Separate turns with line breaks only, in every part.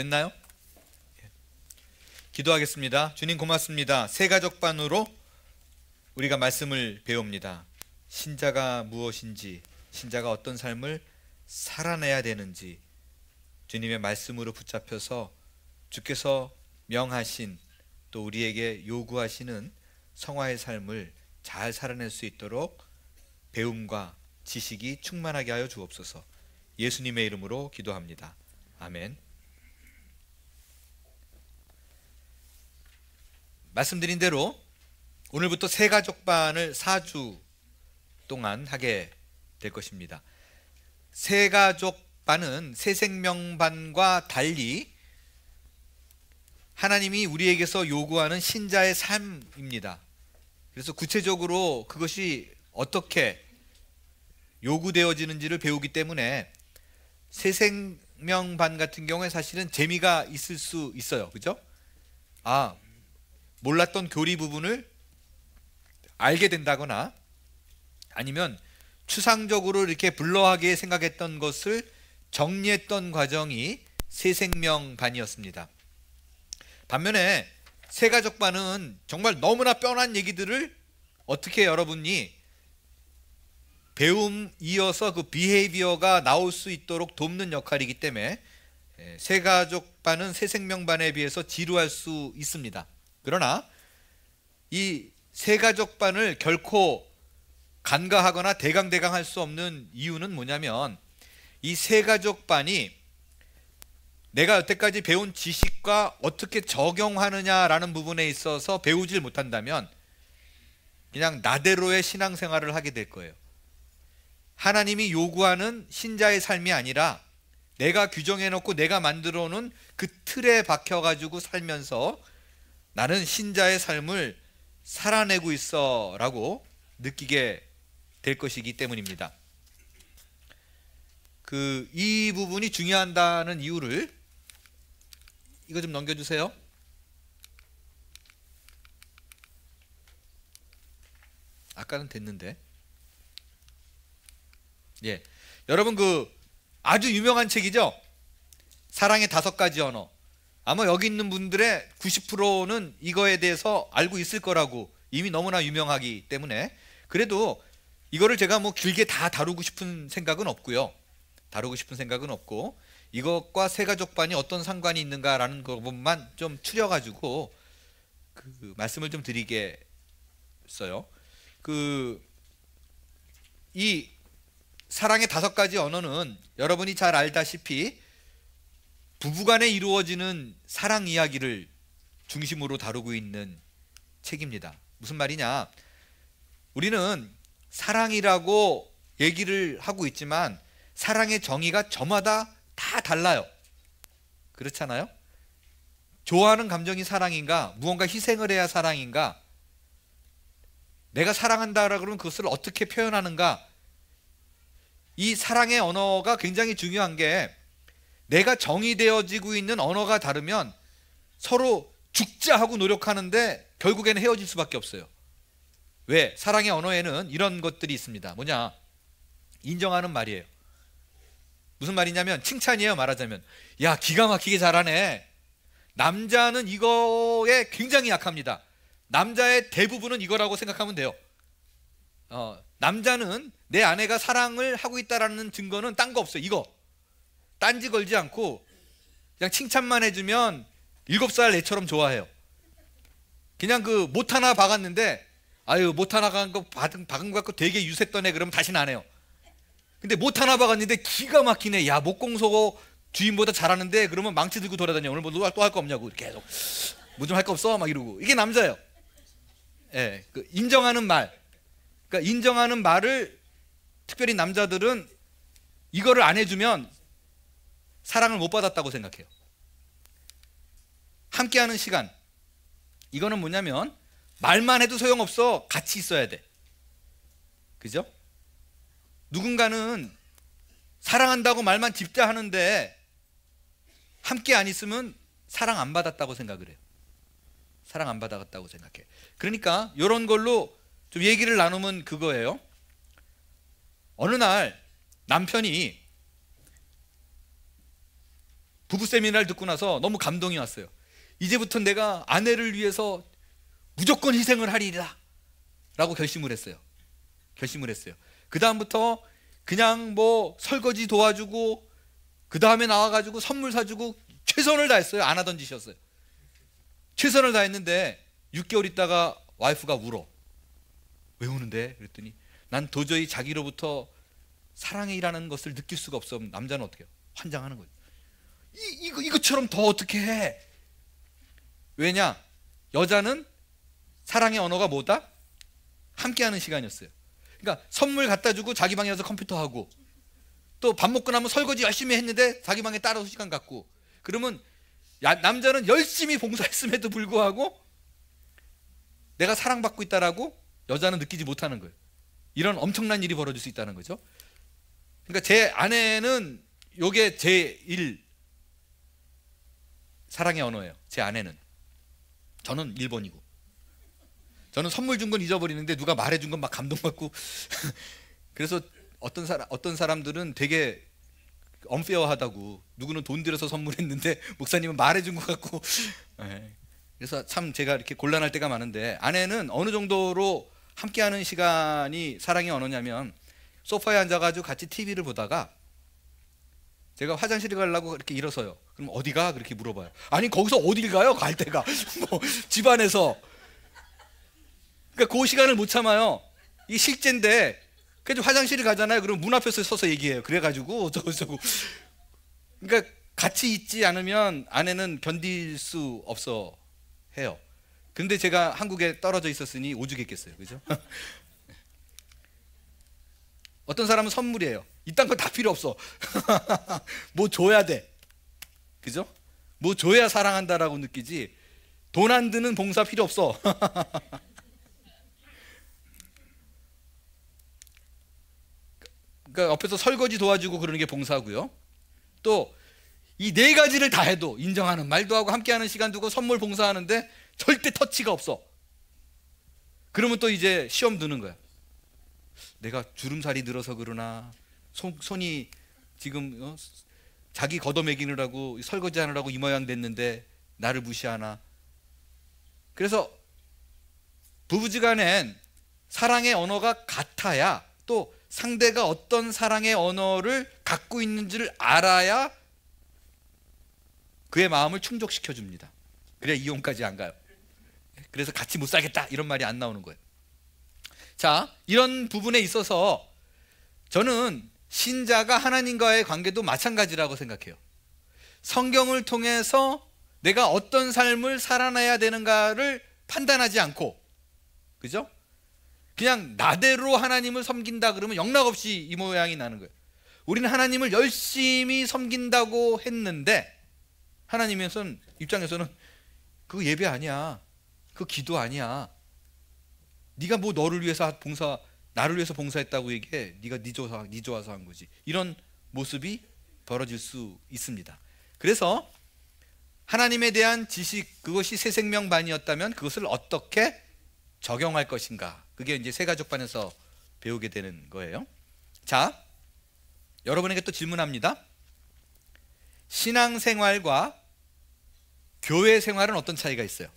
됐나요? 기도하겠습니다. 주님 고맙습니다. 새가족반으로 우리가 말씀을 배웁니다. 신자가 무엇인지, 신자가 어떤 삶을 살아내야 되는지 주님의 말씀으로 붙잡혀서 주께서 명하신 또 우리에게 요구하시는 성화의 삶을 잘 살아낼 수 있도록 배움과 지식이 충만하게 하여 주옵소서. 예수님의 이름으로 기도합니다. 아멘. 말씀드린 대로 오늘부터 새가족반을 4주 동안 하게 될 것입니다. 새가족반은 새생명반과 달리 하나님이 우리에게서 요구하는 신자의 삶입니다. 그래서 구체적으로 그것이 어떻게 요구되어지는지를 배우기 때문에 새생명반 같은 경우에 사실은 재미가 있을 수 있어요. 그죠? 몰랐던 교리 부분을 알게 된다거나 아니면 추상적으로 이렇게 블러하게 생각했던 것을 정리했던 과정이 새생명반이었습니다. 반면에 새가족반은 정말 너무나 뻔한 얘기들을 어떻게 여러분이 배움 이어서 그 비헤이비어가 나올 수 있도록 돕는 역할이기 때문에 새가족반은 새생명반에 비해서 지루할 수 있습니다. 그러나 이 새가족반을 결코 간과하거나 대강대강할 수 없는 이유는 뭐냐면 이 새가족반이 내가 여태까지 배운 지식과 어떻게 적용하느냐라는 부분에 있어서 배우질 못한다면 그냥 나대로의 신앙생활을 하게 될 거예요. 하나님이 요구하는 신자의 삶이 아니라 내가 규정해놓고 내가 만들어 놓은 그 틀에 박혀가지고 살면서 나는 신자의 삶을 살아내고 있어 라고 느끼게 될 것이기 때문입니다. 이 부분이 중요하다는 이유를 이거 좀 넘겨주세요. 아까는 됐는데. 예, 여러분 아주 유명한 책이죠? 사랑의 5가지 언어. 아마 여기 있는 분들의 90%는 이거에 대해서 알고 있을 거라고, 이미 너무나 유명하기 때문에. 그래도 이거를 제가 길게 다 다루고 싶은 생각은 없고요. 이것과 새가족반이 어떤 상관이 있는가라는 부분만 좀 추려가지고 말씀을 좀 드리겠어요. 이 사랑의 5가지 언어는 여러분이 잘 알다시피 부부간에 이루어지는 사랑 이야기를 중심으로 다루고 있는 책입니다. 무슨 말이냐? 우리는 사랑이라고 얘기를 하고 있지만 사랑의 정의가 저마다 다 달라요. 그렇잖아요? 좋아하는 감정이 사랑인가? 무언가 희생을 해야 사랑인가? 내가 사랑한다라 그러면 그것을 어떻게 표현하는가? 이 사랑의 언어가 굉장히 중요한 게 내가 정의되어지고 있는 언어가 다르면 서로 죽자 하고 노력하는데 결국에는 헤어질 수밖에 없어요. 왜? 사랑의 언어에는 이런 것들이 있습니다. 뭐냐? 인정하는 말이에요. 무슨 말이냐면 칭찬이에요. 말하자면 야, 기가 막히게 잘하네. 남자는 이거에 굉장히 약합니다. 남자의 대부분은 이거라고 생각하면 돼요. 남자는 내 아내가 사랑을 하고 있다라는 증거는 딴 거 없어요. 이거 딴지 걸지 않고 그냥 칭찬만 해주면 7살 애처럼 좋아해요. 그냥 못 하나 박았는데 아유, 못 하나 박은 거 갖고 되게 유세했던 애 그러면 다시는 안 해요. 근데 못 하나 박았는데 기가 막히네. 야, 목공소 주인보다 잘하는데 그러면 망치 들고 돌아다녀. 오늘 뭐 또 할 거 없냐고 계속 뭐 좀 할 거 없어? 막 이러고. 이게 남자예요. 예, 인정하는 말. 그러니까 인정하는 말을 특별히 남자들은 이거를 안 해주면 사랑을 못 받았다고 생각해요. 함께하는 시간. 이거는 뭐냐면 말만 해도 소용없어. 같이 있어야 돼. 그죠? 누군가는 사랑한다고 말만 집자 하는데 함께 안 있으면 사랑 안 받았다고 생각을 해요. 사랑 안 받았다고 생각해. 그러니까 이런 걸로 좀 얘기를 나누면 그거예요. 어느 날 남편이 부부 세미나를 듣고 나서 너무 감동이 왔어요. 이제부터 내가 아내를 위해서 무조건 희생을 하리라 라고 결심을 했어요. 그 다음부터 그냥 뭐 설거지 도와주고 그 다음에 나와가지고 선물 사주고 최선을 다했어요. 안 하던 짓이었어요. 최선을 다했는데 6개월 있다가 와이프가 울어. 왜 우는데? 그랬더니 난 도저히 자기로부터 사랑이라는 것을 느낄 수가 없어. 남자는 어떻게 해요? 환장하는 거예요. 이것처럼 더 어떻게 해? 왜냐? 여자는 사랑의 언어가 뭐다? 함께하는 시간이었어요. 그러니까 선물 갖다 주고 자기 방에 가서 컴퓨터 하고, 또 밥 먹고 나면 설거지 열심히 했는데 자기 방에 따라서 시간 갖고, 그러면 남자는 열심히 봉사했음에도 불구하고 내가 사랑받고 있다라고 여자는 느끼지 못하는 거예요. 이런 엄청난 일이 벌어질 수 있다는 거죠. 그러니까 제 아내는 요게 제1 사랑의 언어예요. 제 아내는. 저는 1번이고. 저는 선물 준 건 잊어버리는데 누가 말해준 건 막 감동받고 그래서 어떤 사람들은 되게 언페어하다고, 누구는 돈 들여서 선물했는데 목사님은 말해준 것 같고 그래서 참 제가 이렇게 곤란할 때가 많은데, 아내는 어느 정도로 함께하는 시간이 사랑의 언어냐면, 소파에 앉아가지고 같이 TV를 보다가 제가 화장실에 가려고 이렇게 일어서요. 그럼 어디가? 그렇게 물어봐요. 아니 거기서 어딜 가요? 갈 데가 뭐 집안에서. 그러니까 그 시간을 못 참아요. 이게 실제인데. 그래서 화장실을 가잖아요. 그럼 문 앞에서 서서 얘기해요. 그래가지고 어쩌고. 그러니까 같이 있지 않으면 아내는 견딜 수 없어 해요. 근데 제가 한국에 떨어져 있었으니 오죽했겠어요. 그죠? 어떤 사람은 선물이에요. 이딴 거 다 필요 없어. 뭐 줘야 돼. 그죠? 뭐 줘야 사랑한다라고 느끼지, 돈 안 드는 봉사 필요 없어. 그러니까 옆에서 설거지 도와주고 그러는 게 봉사고요. 또 이 4가지를 다 해도, 인정하는 말도 하고 함께하는 시간 두고 선물 봉사하는데 절대 터치가 없어. 그러면 또 이제 시험 드는 거야. 내가 주름살이 늘어서 그러나, 손이 지금 자기 걷어먹이느라고 설거지 하느라고 이 모양 됐는데 나를 무시하나. 그래서 부부지간엔 사랑의 언어가 같아야, 또 상대가 어떤 사랑의 언어를 갖고 있는지를 알아야 그의 마음을 충족시켜 줍니다. 그래야 이혼까지 안 가요. 그래서 같이 못 살겠다 이런 말이 안 나오는 거예요. 자, 이런 부분에 있어서 저는 신자가 하나님과의 관계도 마찬가지라고 생각해요. 성경을 통해서 내가 어떤 삶을 살아내야 되는가를 판단하지 않고, 그죠? 그냥 나대로 하나님을 섬긴다 그러면 영락없이 이 모양이 나는 거예요. 우리는 하나님을 열심히 섬긴다고 했는데 하나님 입장에서는 그거 예배 아니야, 그거 기도 아니야, 네가 뭐 나를 위해서 봉사했다고 얘기해, 네가 네 좋아서 한 거지. 이런 모습이 벌어질 수 있습니다. 그래서 하나님에 대한 지식, 그것이 새 생명반이었다면 그것을 어떻게 적용할 것인가, 그게 이제 새가족반에서 배우게 되는 거예요. 자, 여러분에게 또 질문합니다. 신앙생활과 교회 생활은 어떤 차이가 있어요?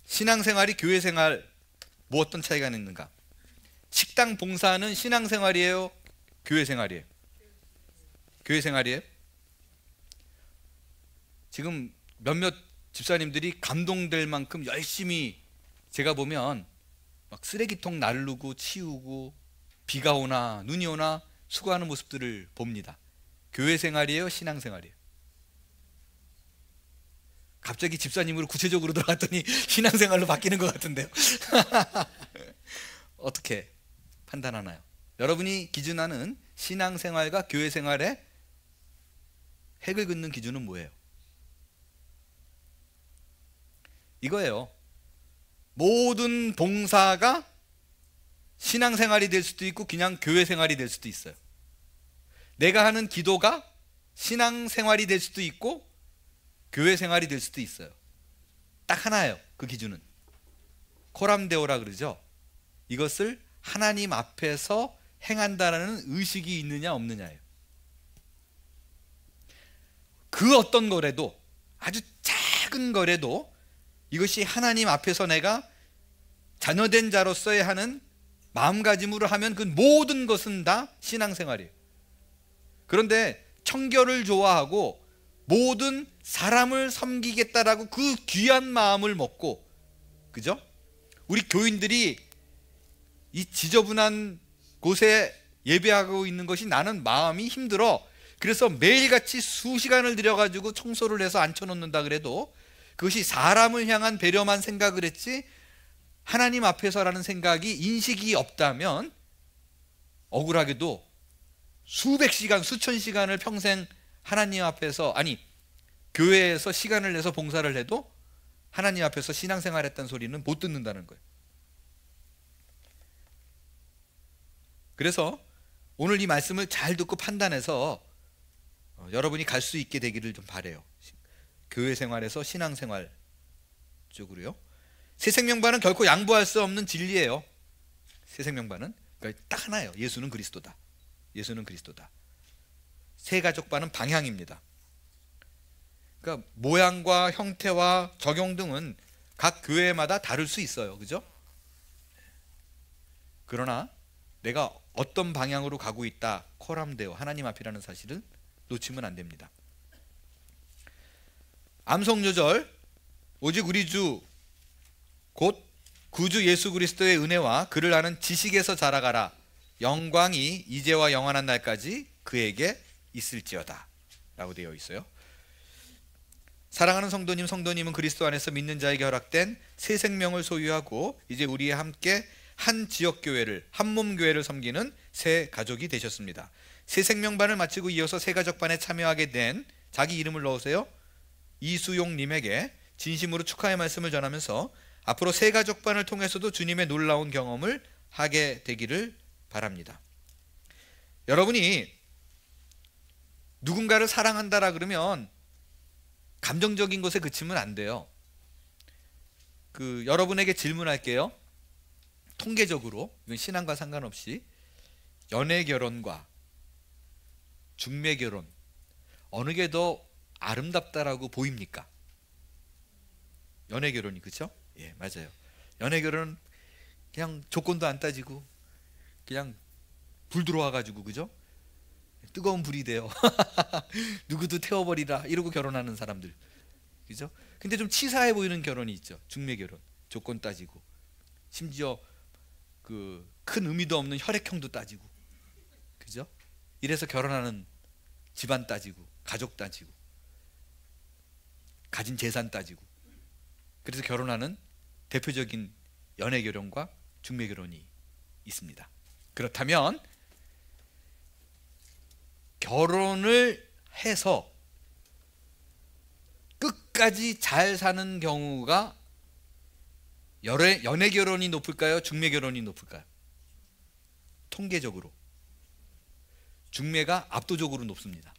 신앙생활이 교회 생활 뭐 어떤 차이가 있는가? 식당 봉사는 신앙생활이에요? 교회 생활이에요? 교회 생활이에요? 지금 몇몇 집사님들이 감동될 만큼 열심히, 제가 보면 막 쓰레기통 나르고 치우고 비가 오나 눈이 오나 수고하는 모습들을 봅니다. 교회 생활이에요? 신앙 생활이에요? 갑자기 집사님으로 구체적으로 들어갔더니 신앙생활로 바뀌는 것 같은데요. 어떻게 판단하나요? 여러분이 기준하는 신앙생활과 교회생활의 핵을 긋는 기준은 뭐예요? 이거예요. 모든 봉사가 신앙생활이 될 수도 있고 그냥 교회생활이 될 수도 있어요. 내가 하는 기도가 신앙생활이 될 수도 있고 교회 생활이 될 수도 있어요. 딱 하나예요. 그 기준은 코람데오라 그러죠. 이것을 하나님 앞에서 행한다라는 의식이 있느냐 없느냐예요. 그 어떤 거라도, 아주 작은 거라도 이것이 하나님 앞에서 내가 자녀된 자로서의 하는 마음가짐으로 하면 그 모든 것은 다 신앙생활이에요. 그런데 청결을 좋아하고 모든 사람을 섬기겠다라고 그 귀한 마음을 먹고, 그죠? 우리 교인들이 이 지저분한 곳에 예배하고 있는 것이 나는 마음이 힘들어, 그래서 매일같이 수시간을 들여가지고 청소를 해서 앉혀놓는다 그래도 그것이 사람을 향한 배려만 생각을 했지 하나님 앞에서라는 생각이, 인식이 없다면 억울하게도 수백 시간, 수천 시간을 평생 하나님 앞에서, 아니 교회에서 시간을 내서 봉사를 해도 하나님 앞에서 신앙생활했다는 소리는 못 듣는다는 거예요. 그래서 오늘 이 말씀을 잘 듣고 판단해서 여러분이 갈 수 있게 되기를 좀 바라요. 교회 생활에서 신앙생활 쪽으로요. 새생명반은 결코 양보할 수 없는 진리예요. 새생명반은 그러니까 딱 하나예요. 예수는 그리스도다. 예수는 그리스도다. 새가족반은 방향입니다. 그러니까 모양과 형태와 적용 등은 각 교회마다 다를 수 있어요. 그죠? 그러나 내가 어떤 방향으로 가고 있다, 코람데오, 하나님 앞이라는 사실을 놓치면 안 됩니다. 암송요절, 오직 우리 주 곧 구주 예수 그리스도의 은혜와 그를 아는 지식에서 자라가라. 영광이 이제와 영원한 날까지 그에게 있을지어다 라고 되어 있어요. 사랑하는 성도님, 성도님은 그리스도 안에서 믿는 자에게 허락된 새 생명을 소유하고 이제 우리와 함께 한 지역교회를, 한몸교회를 섬기는 새 가족이 되셨습니다. 새 생명반을 마치고 이어서 새 가족반에 참여하게 된, 자기 이름을 넣으세요, 이수용님에게 진심으로 축하의 말씀을 전하면서 앞으로 새 가족반을 통해서도 주님의 놀라운 경험을 하게 되기를 바랍니다. 여러분이 누군가를 사랑한다라 그러면 감정적인 것에 그치면 안 돼요. 여러분에게 질문할게요. 통계적으로, 이건 신앙과 상관없이 연애 결혼과 중매 결혼 어느 게 더 아름답다라고 보입니까? 연애 결혼이, 그렇죠? 예, 맞아요. 연애 결혼은 그냥 조건도 안 따지고 그냥 불 들어와 가지고, 그죠? 뜨거운 불이 돼요. 누구도 태워버리라 이러고 결혼하는 사람들, 그죠? 근데 좀 치사해 보이는 결혼이 있죠. 중매 결혼, 조건 따지고, 심지어 큰 의미도 없는 혈액형도 따지고, 그죠? 이래서 결혼하는 집안 따지고, 가족 따지고, 가진 재산 따지고, 그래서 결혼하는 대표적인 연애 결혼과 중매 결혼이 있습니다. 그렇다면 결혼을 해서 끝까지 잘 사는 경우가 연애 결혼이 높을까요? 중매 결혼이 높을까요? 통계적으로 중매가 압도적으로 높습니다.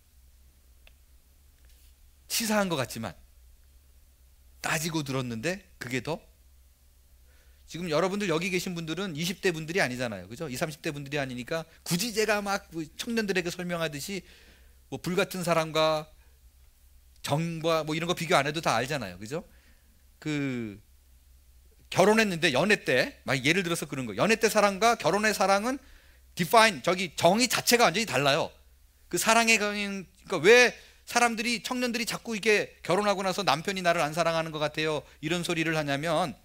치사한 것 같지만 따지고 들었는데 그게 더, 지금 여러분들 여기 계신 분들은 20대 분들이 아니잖아요. 그죠? 20, 30대 분들이 아니니까 굳이 제가 막 청년들에게 설명하듯이 뭐 불같은 사랑과 정과 뭐 이런 거 비교 안 해도 다 알잖아요. 그죠? 결혼했는데 연애 때, 막 예를 들어서 그런 거, 연애 때 사랑과 결혼의 사랑은 define, 정의 자체가 완전히 달라요. 그 사랑의 그러니까 왜 사람들이, 청년들이 자꾸 이게 결혼하고 나서 남편이 나를 안 사랑하는 것 같아요 이런 소리를 하냐면,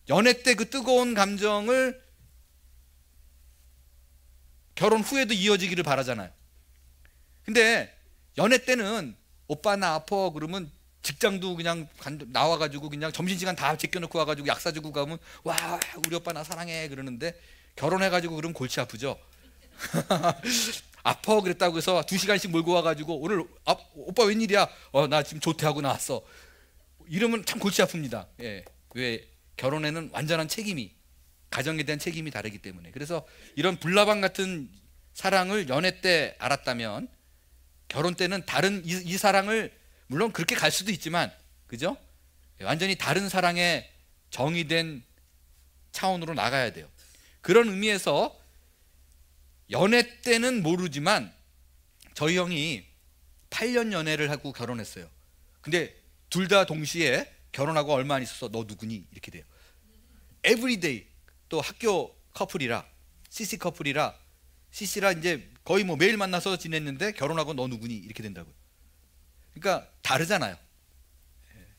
연애 때 그 뜨거운 감정을 결혼 후에도 이어지기를 바라잖아요. 근데 연애 때는 오빠 나 아파 그러면 직장도 그냥 나와가지고 그냥 점심시간 다 제껴놓고 와가지고 약 사주고 가면 와 우리 오빠 나 사랑해 그러는데, 결혼해가지고 그러면 골치 아프죠. 아파 그랬다고 해서 2시간씩 몰고 와가지고 오늘 오빠 웬일이야, 나 지금 조퇴하고 나왔어 이러면 참 골치 아픕니다. 예. 왜? 결혼에는 완전한 책임이, 가정에 대한 책임이 다르기 때문에. 그래서 이런 불나방 같은 사랑을 연애 때 알았다면 결혼 때는 다른 이 사랑을, 물론 그렇게 갈 수도 있지만, 그죠? 완전히 다른 사랑의 정의된 차원으로 나가야 돼요. 그런 의미에서 연애 때는 모르지만 저희 형이 8년 연애를 하고 결혼했어요. 근데 둘 다 동시에 결혼하고 얼마 안 있어서 너 누구니? 이렇게 돼요. 에브리데이. 또 학교 커플이라, CC 커플이라, CC라 이제 거의 뭐 매일 만나서 지냈는데 결혼하고 너 누구니? 이렇게 된다고요. 그러니까 다르잖아요.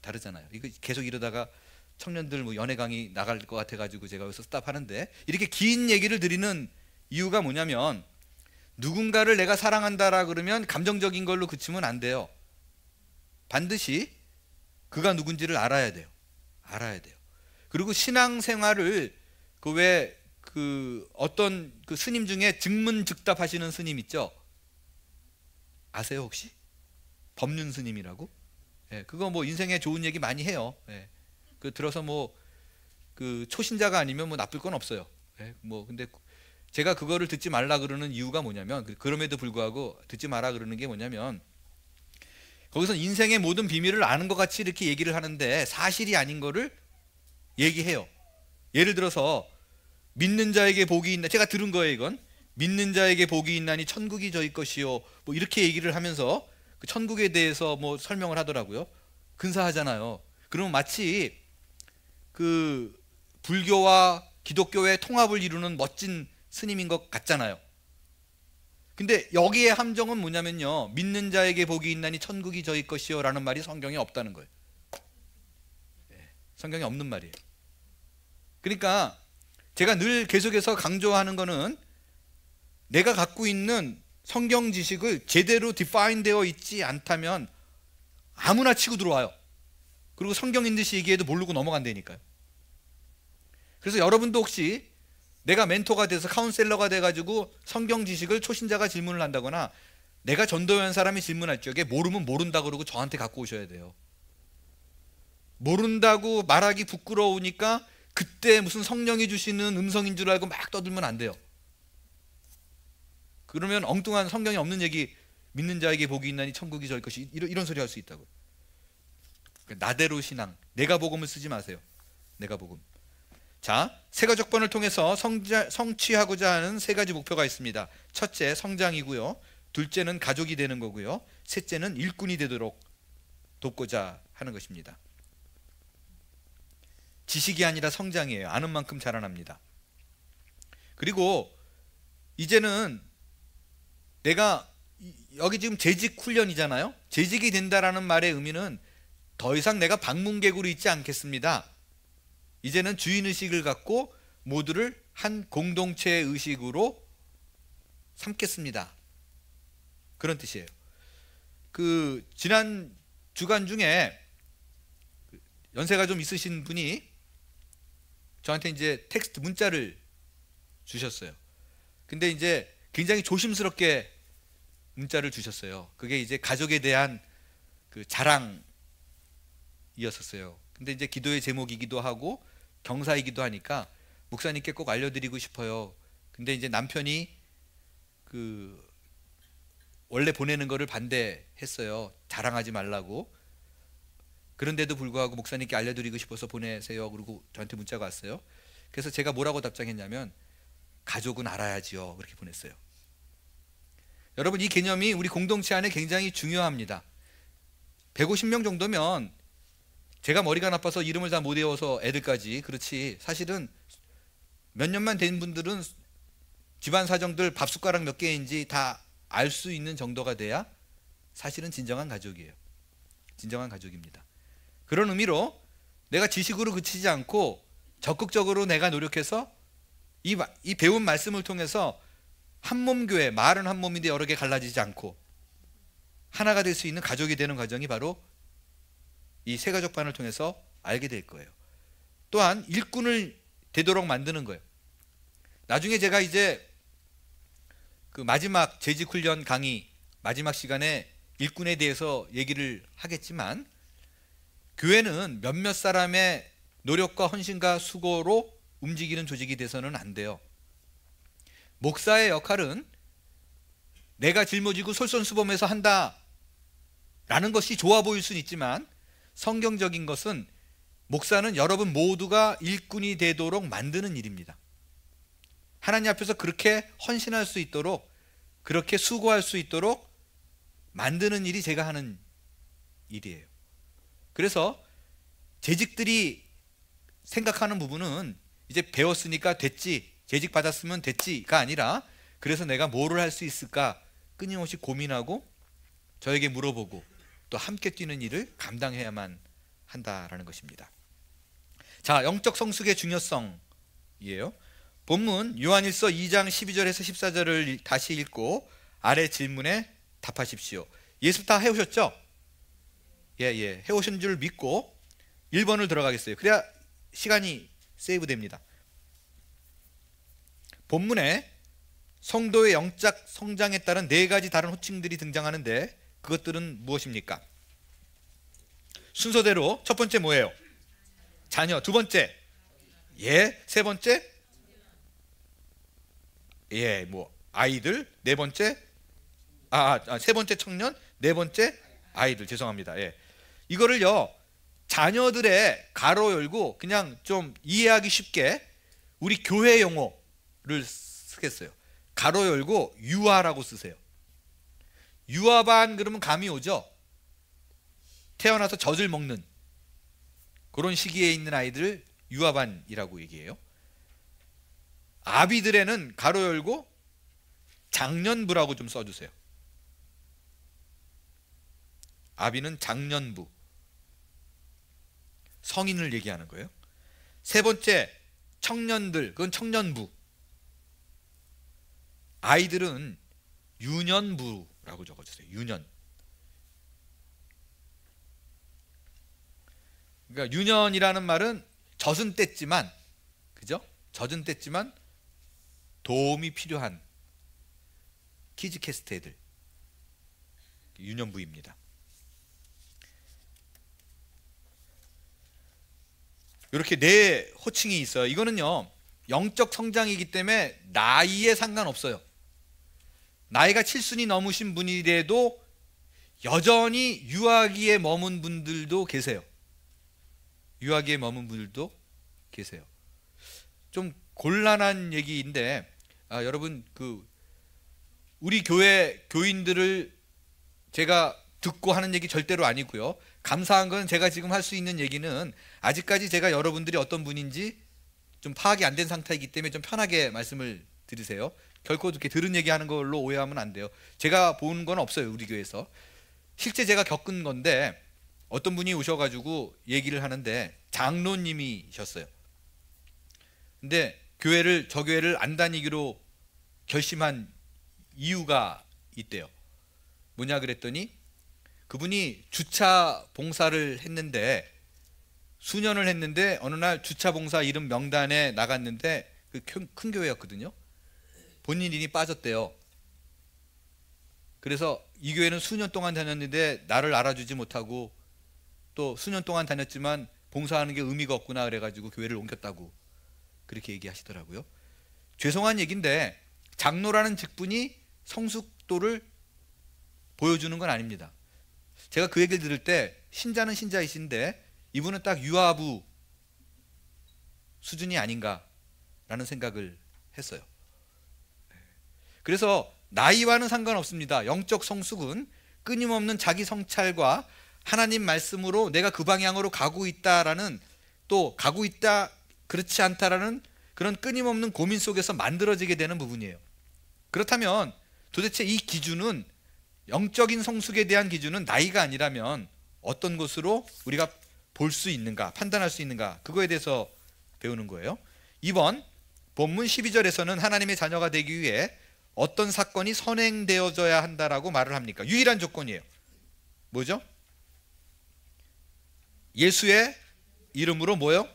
다르잖아요. 이거 계속 이러다가 청년들 뭐 연애 강의 나갈 것 같아가지고 제가 여기서 스탑하는데, 이렇게 긴 얘기를 드리는 이유가 뭐냐면, 누군가를 내가 사랑한다라 그러면 감정적인 걸로 그치면 안 돼요. 반드시 그가 누군지를 알아야 돼요. 알아야 돼요. 그리고 신앙생활을 그 어떤 그 스님 중에 증문즉답 하시는 스님 있죠? 아세요 혹시? 법륜 스님이라고? 예, 그거 뭐 인생에 좋은 얘기 많이 해요. 예. 그 들어서 뭐 그 초신자가 아니면 뭐 나쁠 건 없어요. 예, 뭐 근데 제가 그거를 듣지 말라 그러는 이유가 뭐냐면, 그럼에도 불구하고 듣지 마라 그러는 게 뭐냐면, 거기서 인생의 모든 비밀을 아는 것 같이 이렇게 얘기를 하는데 사실이 아닌 거를 얘기해요. 예를 들어서 믿는 자에게 복이 있나, 제가 들은 거예요 이건. 믿는 자에게 복이 있나니 천국이 저희 것이요, 뭐 이렇게 얘기를 하면서 그 천국에 대해서 뭐 설명을 하더라고요. 근사하잖아요. 그러면 마치 그 불교와 기독교의 통합을 이루는 멋진 스님인 것 같잖아요. 근데 여기에 함정은 뭐냐면요, 믿는 자에게 복이 있나니 천국이 저희 것이요 라는 말이 성경에 없다는 거예요. 성경에 없는 말이에요. 그러니까 제가 늘 계속해서 강조하는 거는, 내가 갖고 있는 성경 지식을 제대로 디파인 되어 있지 않다면 아무나 치고 들어와요. 그리고 성경인 듯이 얘기해도 모르고 넘어간다니까요. 그래서 여러분도 혹시 내가 멘토가 돼서 카운셀러가 돼가지고 성경 지식을 초신자가 질문을 한다거나, 내가 전도연 사람이 질문할 적에 모르면 모른다 그러고 저한테 갖고 오셔야 돼요. 모른다고 말하기 부끄러우니까 그때 무슨 성령이 주시는 음성인 줄 알고 막 떠들면 안 돼요. 그러면 엉뚱한 성경에 없는 얘기, 믿는 자에게 복이 있나니 천국이 저희 것이, 이런 소리 할 수 있다고요. 나대로 신앙, 내가 복음을 쓰지 마세요. 내가 복음. 자, 세가족번을 통해서 성취하고자 하는 세 가지 목표가 있습니다. 첫째, 성장이고요. 둘째는 가족이 되는 거고요. 셋째는 일꾼이 되도록 돕고자 하는 것입니다. 지식이 아니라 성장이에요. 아는 만큼 자라납니다. 그리고 이제는 내가 여기 지금 재직 훈련이잖아요. 재직이 된다라는 말의 의미는 더 이상 내가 방문객으로 있지 않겠습니다. 이제는 주인의식을 갖고 모두를 한 공동체의 의식으로 삼겠습니다. 그런 뜻이에요. 그 지난 주간 중에 연세가 좀 있으신 분이 저한테 이제 텍스트 문자를 주셨어요. 근데 이제 굉장히 조심스럽게 문자를 주셨어요. 그게 이제 가족에 대한 그 자랑이었었어요. 근데 이제 기도의 제목이기도 하고 경사이기도 하니까 목사님께 꼭 알려드리고 싶어요. 근데 이제 남편이 그 원래 보내는 거를 반대했어요. 자랑하지 말라고. 그런데도 불구하고 목사님께 알려드리고 싶어서 보내세요. 그리고 저한테 문자가 왔어요. 그래서 제가 뭐라고 답장했냐면, 가족은 알아야지요. 그렇게 보냈어요. 여러분, 이 개념이 우리 공동체 안에 굉장히 중요합니다. 150명 정도면, 제가 머리가 나빠서 이름을 다 못 외워서 애들까지 그렇지, 사실은 몇 년만 된 분들은 집안 사정들 밥 숟가락 몇 개인지 다 알 수 있는 정도가 돼야 사실은 진정한 가족이에요. 진정한 가족입니다. 그런 의미로 내가 지식으로 그치지 않고 적극적으로 내가 노력해서 이 배운 말씀을 통해서 한몸교회, 말은 한 몸인데 여러 개 갈라지지 않고 하나가 될 수 있는 가족이 되는 과정이 바로 이 세가족반을 통해서 알게 될 거예요. 또한 일꾼을 되도록 만드는 거예요. 나중에 제가 이제 그 마지막 재직훈련 강의 마지막 시간에 일꾼에 대해서 얘기를 하겠지만, 교회는 몇몇 사람의 노력과 헌신과 수고로 움직이는 조직이 돼서는 안 돼요. 목사의 역할은 내가 짊어지고 솔선수범해서 한다 라는 것이 좋아 보일 수는 있지만, 성경적인 것은 목사는 여러분 모두가 일꾼이 되도록 만드는 일입니다. 하나님 앞에서 그렇게 헌신할 수 있도록, 그렇게 수고할 수 있도록 만드는 일이 제가 하는 일이에요. 그래서 재직들이 생각하는 부분은 이제 배웠으니까 됐지, 재직 받았으면 됐지가 아니라, 그래서 내가 뭐를 할 수 있을까 끊임없이 고민하고 저에게 물어보고 또 함께 뛰는 일을 감당해야만 한다라는 것입니다. 자, 영적 성숙의 중요성이에요. 본문 요한일서 2장 12절에서 14절을 다시 읽고 아래 질문에 답하십시오. 예습 다 해오셨죠? 예, 해오신 줄 믿고 1번을 들어가겠어요. 그래야 시간이 세이브 됩니다. 본문에 성도의 영적 성장에 따른 4가지 다른 호칭들이 등장하는데 그것들은 무엇입니까? 순서대로 첫 번째 뭐예요? 자녀. 두 번째 세 번째 아이들. 네 번째 세 번째 청년. 네 번째 아이들. 죄송합니다. 이거를요, 자녀들의 가로 열고 그냥 좀 이해하기 쉽게 우리 교회 용어를 쓰겠어요. 가로 열고 유아라고 쓰세요. 유아반 그러면 감이 오죠? 태어나서 젖을 먹는 그런 시기에 있는 아이들을 유아반이라고 얘기해요. 아비들에는 가로 열고 장년부라고 좀 써주세요. 아비는 장년부, 성인을 얘기하는 거예요. 세 번째 청년들, 그건 청년부. 아이들은 유년부라고 적어주세요. 유년. 그러니까 유년이라는 말은 젖은 뗐지만, 그죠? 젖은 뗐지만 도움이 필요한 키즈캐스트 애들, 유년부입니다. 이렇게 4 호칭이 있어요. 이거는요, 영적 성장이기 때문에 나이에 상관없어요. 나이가 7순이 넘으신 분이라도 여전히 유아기에 머문 분들도 계세요. 유아기에 머문 분들도 계세요. 좀 곤란한 얘기인데, 여러분, 우리 교회 교인들을 제가 듣고 하는 얘기 절대로 아니고요. 감사한 건 제가 지금 할 수 있는 얘기는 아직까지 제가 여러분들이 어떤 분인지 좀 파악이 안 된 상태이기 때문에 좀 편하게 말씀을 드리세요. 결코 이렇게 들은 얘기하는 걸로 오해하면 안 돼요. 제가 본 건 없어요, 우리 교회에서. 실제 제가 겪은 건데, 어떤 분이 오셔가지고 얘기를 하는데 장로님이셨어요. 근데 저 교회를 안 다니기로 결심한 이유가 있대요. 뭐냐 그랬더니 그분이 주차 봉사를 했는데, 수년을 했는데 어느 날 주차 봉사 이름 명단에 나갔는데 큰 교회였거든요. 본인 이름이 빠졌대요. 그래서 이 교회는 수년 동안 다녔는데 나를 알아주지 못하고, 또 수년 동안 다녔지만 봉사하는 게 의미가 없구나 그래가지고 교회를 옮겼다고 그렇게 얘기하시더라고요. 죄송한 얘기인데 장로라는 직분이 성숙도를 보여주는 건 아닙니다. 제가 그 얘기를 들을 때 신자는 신자이신데 이분은 딱 유아부 수준이 아닌가라는 생각을 했어요. 그래서 나이와는 상관없습니다. 영적 성숙은 끊임없는 자기 성찰과 하나님 말씀으로 내가 그 방향으로 가고 있다라는, 또 가고 있다 그렇지 않다라는 그런 끊임없는 고민 속에서 만들어지게 되는 부분이에요. 그렇다면 도대체 이 기준은, 영적인 성숙에 대한 기준은 나이가 아니라면 어떤 것으로 우리가 볼 수 있는가, 판단할 수 있는가, 그거에 대해서 배우는 거예요. 2번 본문 12절에서는 하나님의 자녀가 되기 위해 어떤 사건이 선행되어져야 한다라고 말을 합니까? 유일한 조건이에요. 뭐죠? 예수의 이름으로 뭐요?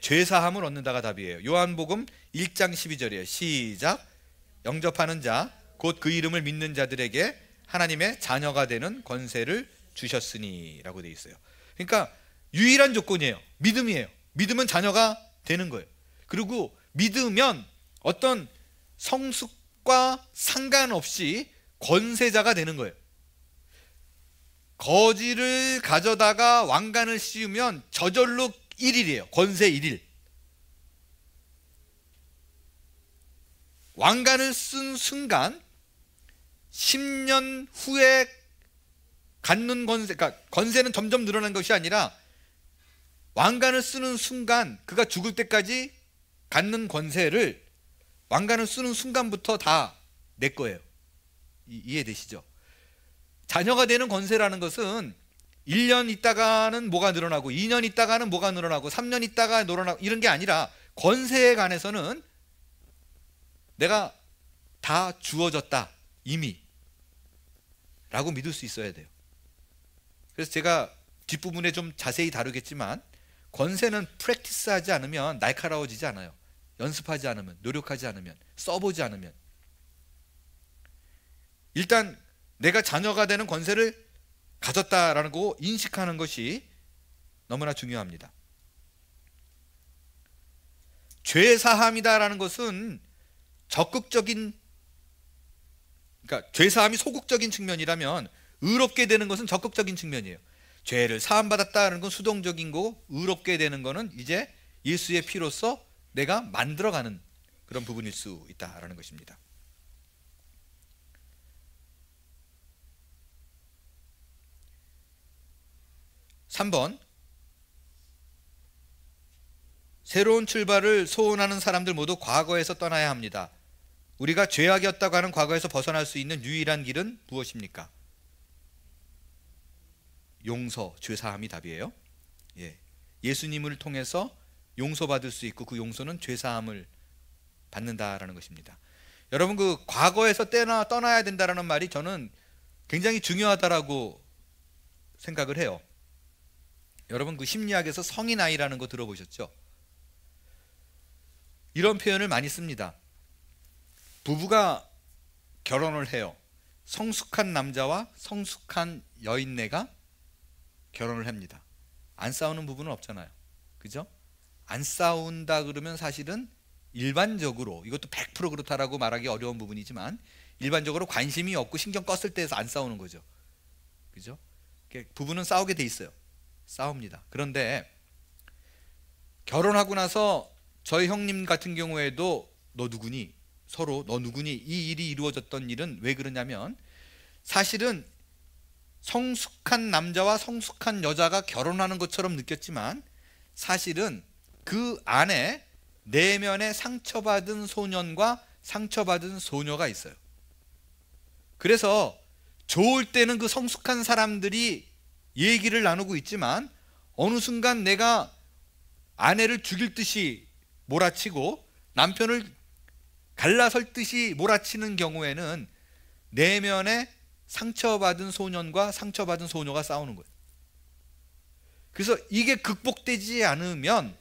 죄사함을 얻는다가 답이에요. 요한복음 1장 12절이에요. 시작. 영접하는 자, 곧 그 이름을 믿는 자들에게 하나님의 자녀가 되는 권세를 주셨으니 라고 되어 있어요. 그러니까 유일한 조건이에요. 믿음이에요. 믿으면 자녀가 되는 거예요. 그리고 믿으면 어떤 성숙과 상관없이 권세자가 되는 거예요. 거지를 가져다가 왕관을 씌우면 저절로 1일이에요. 권세 1일. 왕관을 쓴 순간 10년 후에 갖는 권세, 그러니까 권세는 점점 늘어난 것이 아니라 왕관을 쓰는 순간, 그가 죽을 때까지 갖는 권세를 왕관을 쓰는 순간부터 다 내 거예요. 이해되시죠? 자녀가 되는 권세라는 것은 1년 있다가는 뭐가 늘어나고 2년 있다가는 뭐가 늘어나고 3년 있다가 늘어나고 이런 게 아니라, 권세에 관해서는 내가 다 주어졌다 이미 라고 믿을 수 있어야 돼요. 그래서 제가 뒷부분에 좀 자세히 다루겠지만, 권세는 프랙티스하지 않으면 날카로워지지 않아요. 연습하지 않으면, 노력하지 않으면, 써보지 않으면. 일단 내가 자녀가 되는 권세를 가졌다라는 거 인식하는 것이 너무나 중요합니다. 죄 사함이다라는 것은 적극적인, 그러니까 죄 사함이 소극적인 측면이라면 의롭게 되는 것은 적극적인 측면이에요. 죄를 사함받았다는 건 수동적인 거고, 의롭게 되는 거는 이제 예수의 피로써 내가 만들어가는 그런 부분일 수 있다라는 것입니다. 3번, 새로운 출발을 소원하는 사람들 모두 과거에서 떠나야 합니다. 우리가 죄악이었다고 하는 과거에서 벗어날 수 있는 유일한 길은 무엇입니까? 용서, 죄사함이 답이에요. 예수님을 통해서 용서받을 수 있고, 그 용서는 죄사함을 받는다라는 것입니다. 여러분, 그 과거에서 떠나야 된다라는 말이 저는 굉장히 중요하다라고 생각을 해요. 여러분, 그 심리학에서 성인 아이라는 거 들어보셨죠? 이런 표현을 많이 씁니다. 부부가 결혼을 해요. 성숙한 남자와 성숙한 여인네가 결혼을 합니다. 안 싸우는 부부는 없잖아요. 그죠? 안 싸운다 그러면 사실은 일반적으로, 이것도 100% 그렇다라고 말하기 어려운 부분이지만, 일반적으로 관심이 없고 신경 껐을 때에서 안 싸우는 거죠. 그죠? 부부는 싸우게 돼 있어요. 싸웁니다. 그런데 결혼하고 나서 저희 형님 같은 경우에도 너 누구니? 서로 너 누구니? 이 일이 이루어졌던 일은 왜 그러냐면, 사실은 성숙한 남자와 성숙한 여자가 결혼하는 것처럼 느꼈지만, 사실은 그 안에 내면에 상처받은 소년과 상처받은 소녀가 있어요. 그래서 좋을 때는 그 성숙한 사람들이 얘기를 나누고 있지만, 어느 순간 내가 아내를 죽일 듯이 몰아치고 남편을 갈라설 듯이 몰아치는 경우에는 내면에 상처받은 소년과 상처받은 소녀가 싸우는 거예요. 그래서 이게 극복되지 않으면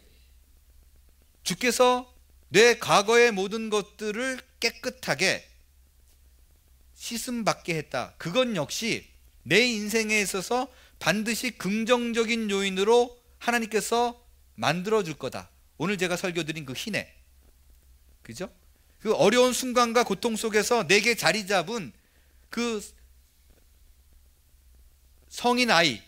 주께서 내 과거의 모든 것들을 깨끗하게 씻음받게 했다. 그건 역시 내 인생에 있어서 반드시 긍정적인 요인으로 하나님께서 만들어줄 거다. 오늘 제가 설교드린 그 희내, 그죠? 그 어려운 순간과 고통 속에서 내게 자리 잡은 그 성인 아이,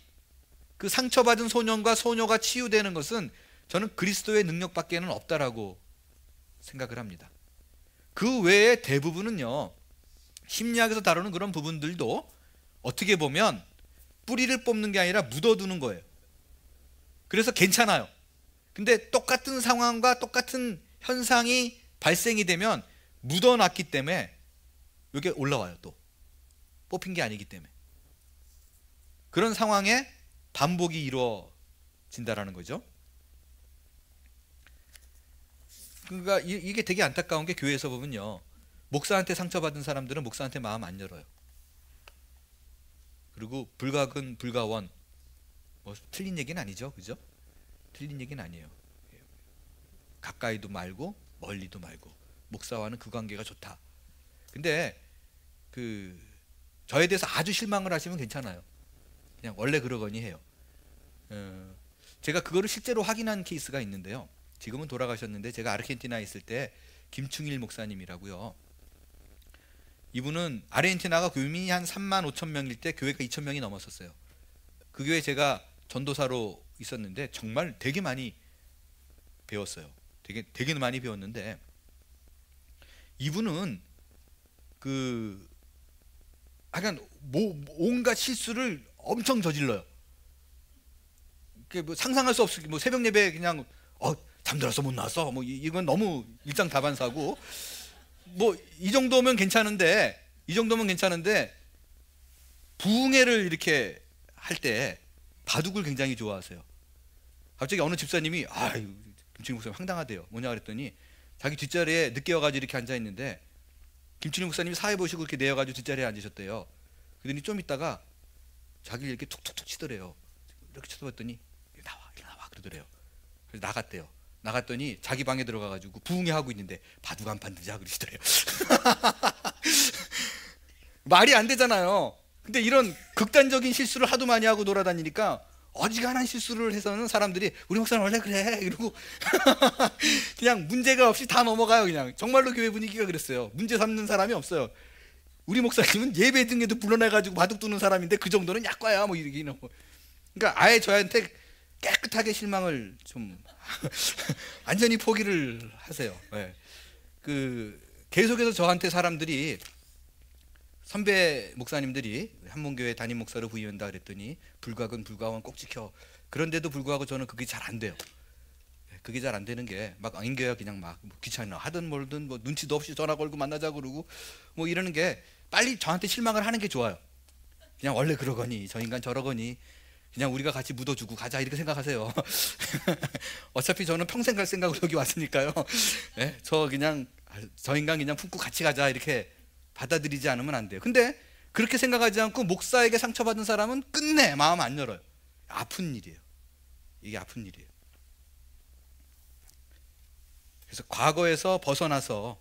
그 상처받은 소년과 소녀가 치유되는 것은 저는 그리스도의 능력밖에는 없다라고 생각을 합니다. 그 외에 대부분은요, 심리학에서 다루는 그런 부분들도 어떻게 보면 뿌리를 뽑는 게 아니라 묻어두는 거예요. 그래서 괜찮아요. 근데 똑같은 상황과 똑같은 현상이 발생이 되면 묻어놨기 때문에 이게 올라와요. 또 뽑힌 게 아니기 때문에. 그런 상황에 반복이 이루어진다라는 거죠. 그러니까 이게 되게 안타까운 게, 교회에서 보면요, 목사한테 상처받은 사람들은 목사한테 마음 안 열어요. 그리고 불가근 불가원, 뭐 틀린 얘기는 아니죠, 그죠? 틀린 얘기는 아니에요. 가까이도 말고 멀리도 말고 목사와는 그 관계가 좋다. 근데 그 저에 대해서 아주 실망을 하시면 괜찮아요. 그냥 원래 그러거니 해요. 제가 그거를 실제로 확인한 케이스가 있는데요. 지금은 돌아가셨는데, 제가 아르헨티나에 있을 때 김충일 목사님이라고요. 이분은 아르헨티나가 교민이 한 3만 5천 명일 때 교회가 2천 명이 넘었었어요. 그 교회 제가 전도사로 있었는데 정말 되게 많이 배웠어요. 되게 많이 배웠는데, 이분은 그 그러니까 온갖 실수를 엄청 저질러요. 뭐 상상할 수 없이 뭐 새벽 예배 그냥 잠들어서 못 나왔어. 뭐 이건 너무 일장다반사고, 뭐 이 정도면 괜찮은데 부흥회를 이렇게 할 때 바둑을 굉장히 좋아하세요. 갑자기 어느 집사님이 김춘희 목사님 황당하대요. 뭐냐 그랬더니 자기 뒷자리에 늦게 와가지고 이렇게 앉아 있는데 김춘희 목사님이 사회 보시고 이렇게 내어가지고 뒷자리에 앉으셨대요. 그러더니 좀 있다가 자기를 이렇게 툭툭툭 치더래요. 이렇게 쳐다봤더니 일어나와 그러더래요. 그래서 나갔대요. 나갔더니 자기 방에 들어가가지고 부흥회 하고 있는데 바둑 한 판 두자 그러시더래요. 말이 안 되잖아요. 근데 이런 극단적인 실수를 하도 많이 하고 돌아다니니까 어지간한 실수를 해서는 사람들이 우리 목사는 원래 그래 이러고 그냥 문제가 없이 다 넘어가요. 그냥 정말로 교회 분위기가 그랬어요. 문제 삼는 사람이 없어요. 우리 목사님은 예배 등에도 불러내가지고 바둑 두는 사람인데 그 정도는 약과야 뭐 이러기는. 그러니까 아예 저한테 깨끗하게 실망을 좀 완전히 포기를 하세요. 네. 계속해서 저한테 사람들이, 선배 목사님들이 한문교회 담임 목사로 부임한다 그랬더니 불가근 꼭 지켜. 그런데도 불구하고 저는 그게 잘 안 돼요. 그게 잘 안 되는 게 막 안겨야 그냥 막 귀찮아 하든 뭘든 뭐 눈치도 없이 전화 걸고 만나자 그러고 뭐 이러는 게 빨리 저한테 실망을 하는 게 좋아요. 그냥 원래 그러거니 저 인간 저러거니 그냥 우리가 같이 묻어주고 가자 이렇게 생각하세요. 어차피 저는 평생 갈 생각으로 여기 왔으니까요. 네? 저 인간 그냥 품고 같이 가자 이렇게 받아들이지 않으면 안 돼요. 근데 그렇게 생각하지 않고 목사에게 상처받은 사람은 끝내 마음 안 열어요. 아픈 일이에요. 이게 아픈 일이에요. 그래서 과거에서 벗어나서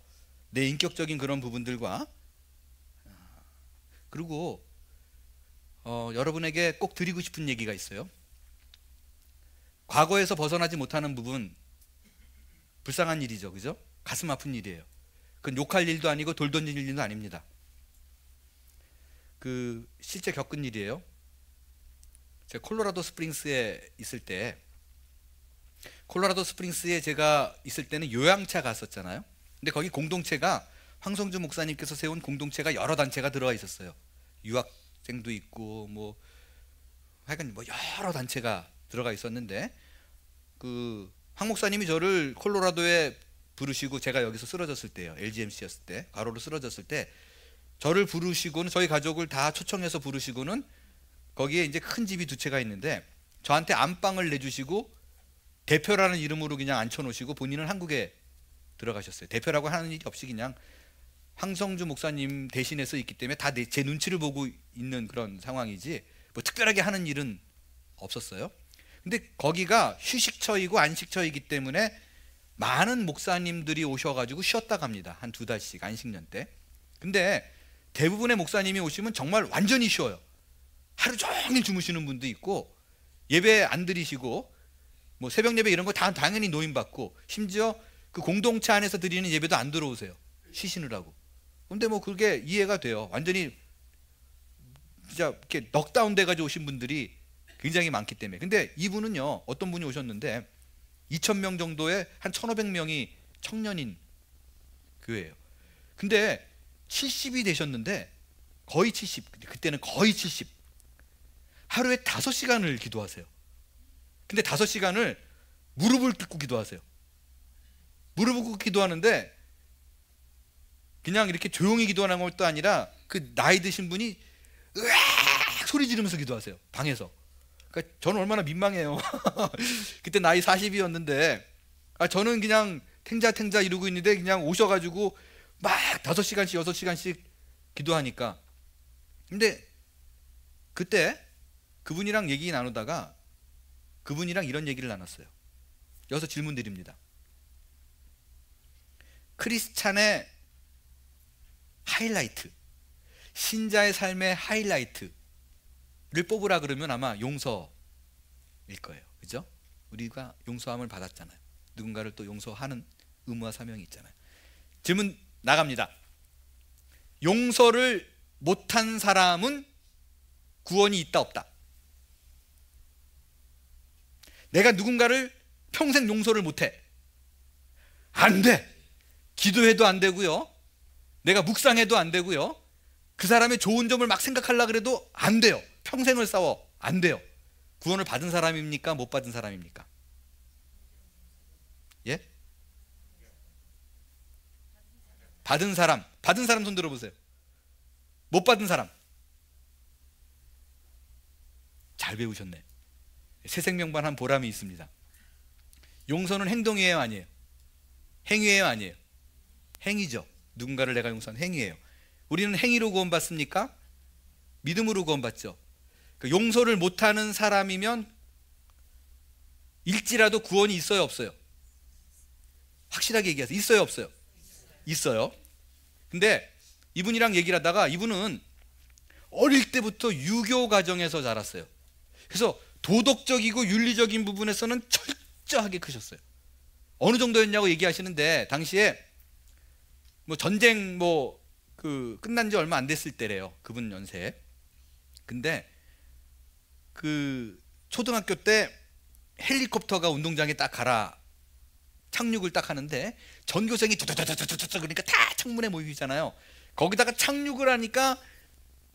내 인격적인 그런 부분들과, 그리고 여러분에게 꼭 드리고 싶은 얘기가 있어요. 과거에서 벗어나지 못하는 부분, 불쌍한 일이죠. 그죠? 가슴 아픈 일이에요. 그건 욕할 일도 아니고 돌 던질 일도 아닙니다. 실제 겪은 일이에요. 제가 콜로라도 스프링스에 있을 때, 콜로라도 스프링스에 제가 있을 때는 요양차 갔었잖아요. 근데 거기 공동체가 황성주 목사님께서 세운 공동체가 여러 단체가 들어와 있었어요. 유학생도 있고 뭐 하여간 뭐 여러 단체가 들어가 있었는데, 황 목사님이 저를 콜로라도에 부르시고, 제가 여기서 쓰러졌을 때요, LGMC였을 때 가로로 쓰러졌을 때 저를 부르시고는, 저희 가족을 다 초청해서 부르시고는, 거기에 이제 큰 집이 두 채가 있는데 저한테 안방을 내주시고 대표라는 이름으로 그냥 앉혀놓으시고 본인은 한국에 들어가셨어요. 대표라고 하는 일이 없이 그냥 황성주 목사님 대신해서 있기 때문에 다 제 눈치를 보고 있는 그런 상황이지 뭐 특별하게 하는 일은 없었어요. 근데 거기가 휴식처이고 안식처이기 때문에 많은 목사님들이 오셔가지고 쉬었다 갑니다. 한 2달씩 안식년 때. 근데 대부분의 목사님이 오시면 정말 완전히 쉬어요. 하루 종일 주무시는 분도 있고, 예배 안 드리시고 뭐 새벽 예배 이런 거 다 당연히 노임받고, 심지어 그 공동체 안에서 드리는 예배도 안 들어오세요. 쉬시느라고. 근데 뭐 그게 이해가 돼요. 완전히 진짜 이렇게 넉다운 돼가지고 오신 분들이 굉장히 많기 때문에. 근데 이분은요, 어떤 분이 오셨는데 2,000명 정도의 한 1,500명이 청년인 교회예요. 근데 70이 되셨는데, 거의 70, 그때는 거의 70, 하루에 5시간을 기도하세요. 근데 5시간을 무릎을 꿇고 기도하세요. 무릎을 꿇고 기도하는데 그냥 이렇게 조용히 기도하는 것도 아니라 그 나이 드신 분이 으악 소리 지르면서 기도하세요, 방에서. 그러니까 저는 얼마나 민망해요. 그때 나이 40이었는데 저는 그냥 탱자 이러고 있는데 그냥 오셔가지고 막 5시간씩 6시간씩 기도하니까. 근데 그때 그분이랑 얘기 나누다가 그분이랑 이런 얘기를 나눴어요. 여기서 질문 드립니다. 크리스찬의 하이라이트, 신자의 삶의 하이라이트를 뽑으라 그러면 아마 용서일 거예요. 그죠? 우리가 용서함을 받았잖아요. 누군가를 또 용서하는 의무와 사명이 있잖아요. 질문 나갑니다. 용서를 못한 사람은 구원이 있다 없다? 내가 누군가를 평생 용서를 못해. 안 돼. 기도해도 안 되고요. 내가 묵상해도 안 되고요. 그 사람의 좋은 점을 막 생각하려고 그래도 안 돼요. 평생을 싸워. 안 돼요. 구원을 받은 사람입니까? 못 받은 사람입니까? 예? 받은 사람. 받은 사람 손 들어보세요. 못 받은 사람. 잘 배우셨네. 새 생명반 한 보람이 있습니다. 용서는 행동이에요, 아니에요? 행위예요, 아니에요? 행위죠. 누군가를 내가 용서한 행위예요. 우리는 행위로 구원받습니까? 믿음으로 구원받죠. 용서를 못하는 사람이면 일지라도 구원이 있어요, 없어요? 확실하게 얘기하세요. 있어요, 없어요? 있어요. 근데 이분이랑 얘기를 하다가 이분은 어릴 때부터 유교 가정에서 자랐어요. 그래서 도덕적이고 윤리적인 부분에서는 철저하게 크셨어요. 어느 정도였냐고 얘기하시는데 당시에 뭐 전쟁 끝난 지 얼마 안 됐을 때래요. 그분 연세. 근데 그 초등학교 때 헬리콥터가 운동장에 딱 착륙을 딱 하는데 전교생이 뚜뚜뚜뚜뚜뚜 그러니까 다 창문에 모이잖아요. 거기다가 착륙을 하니까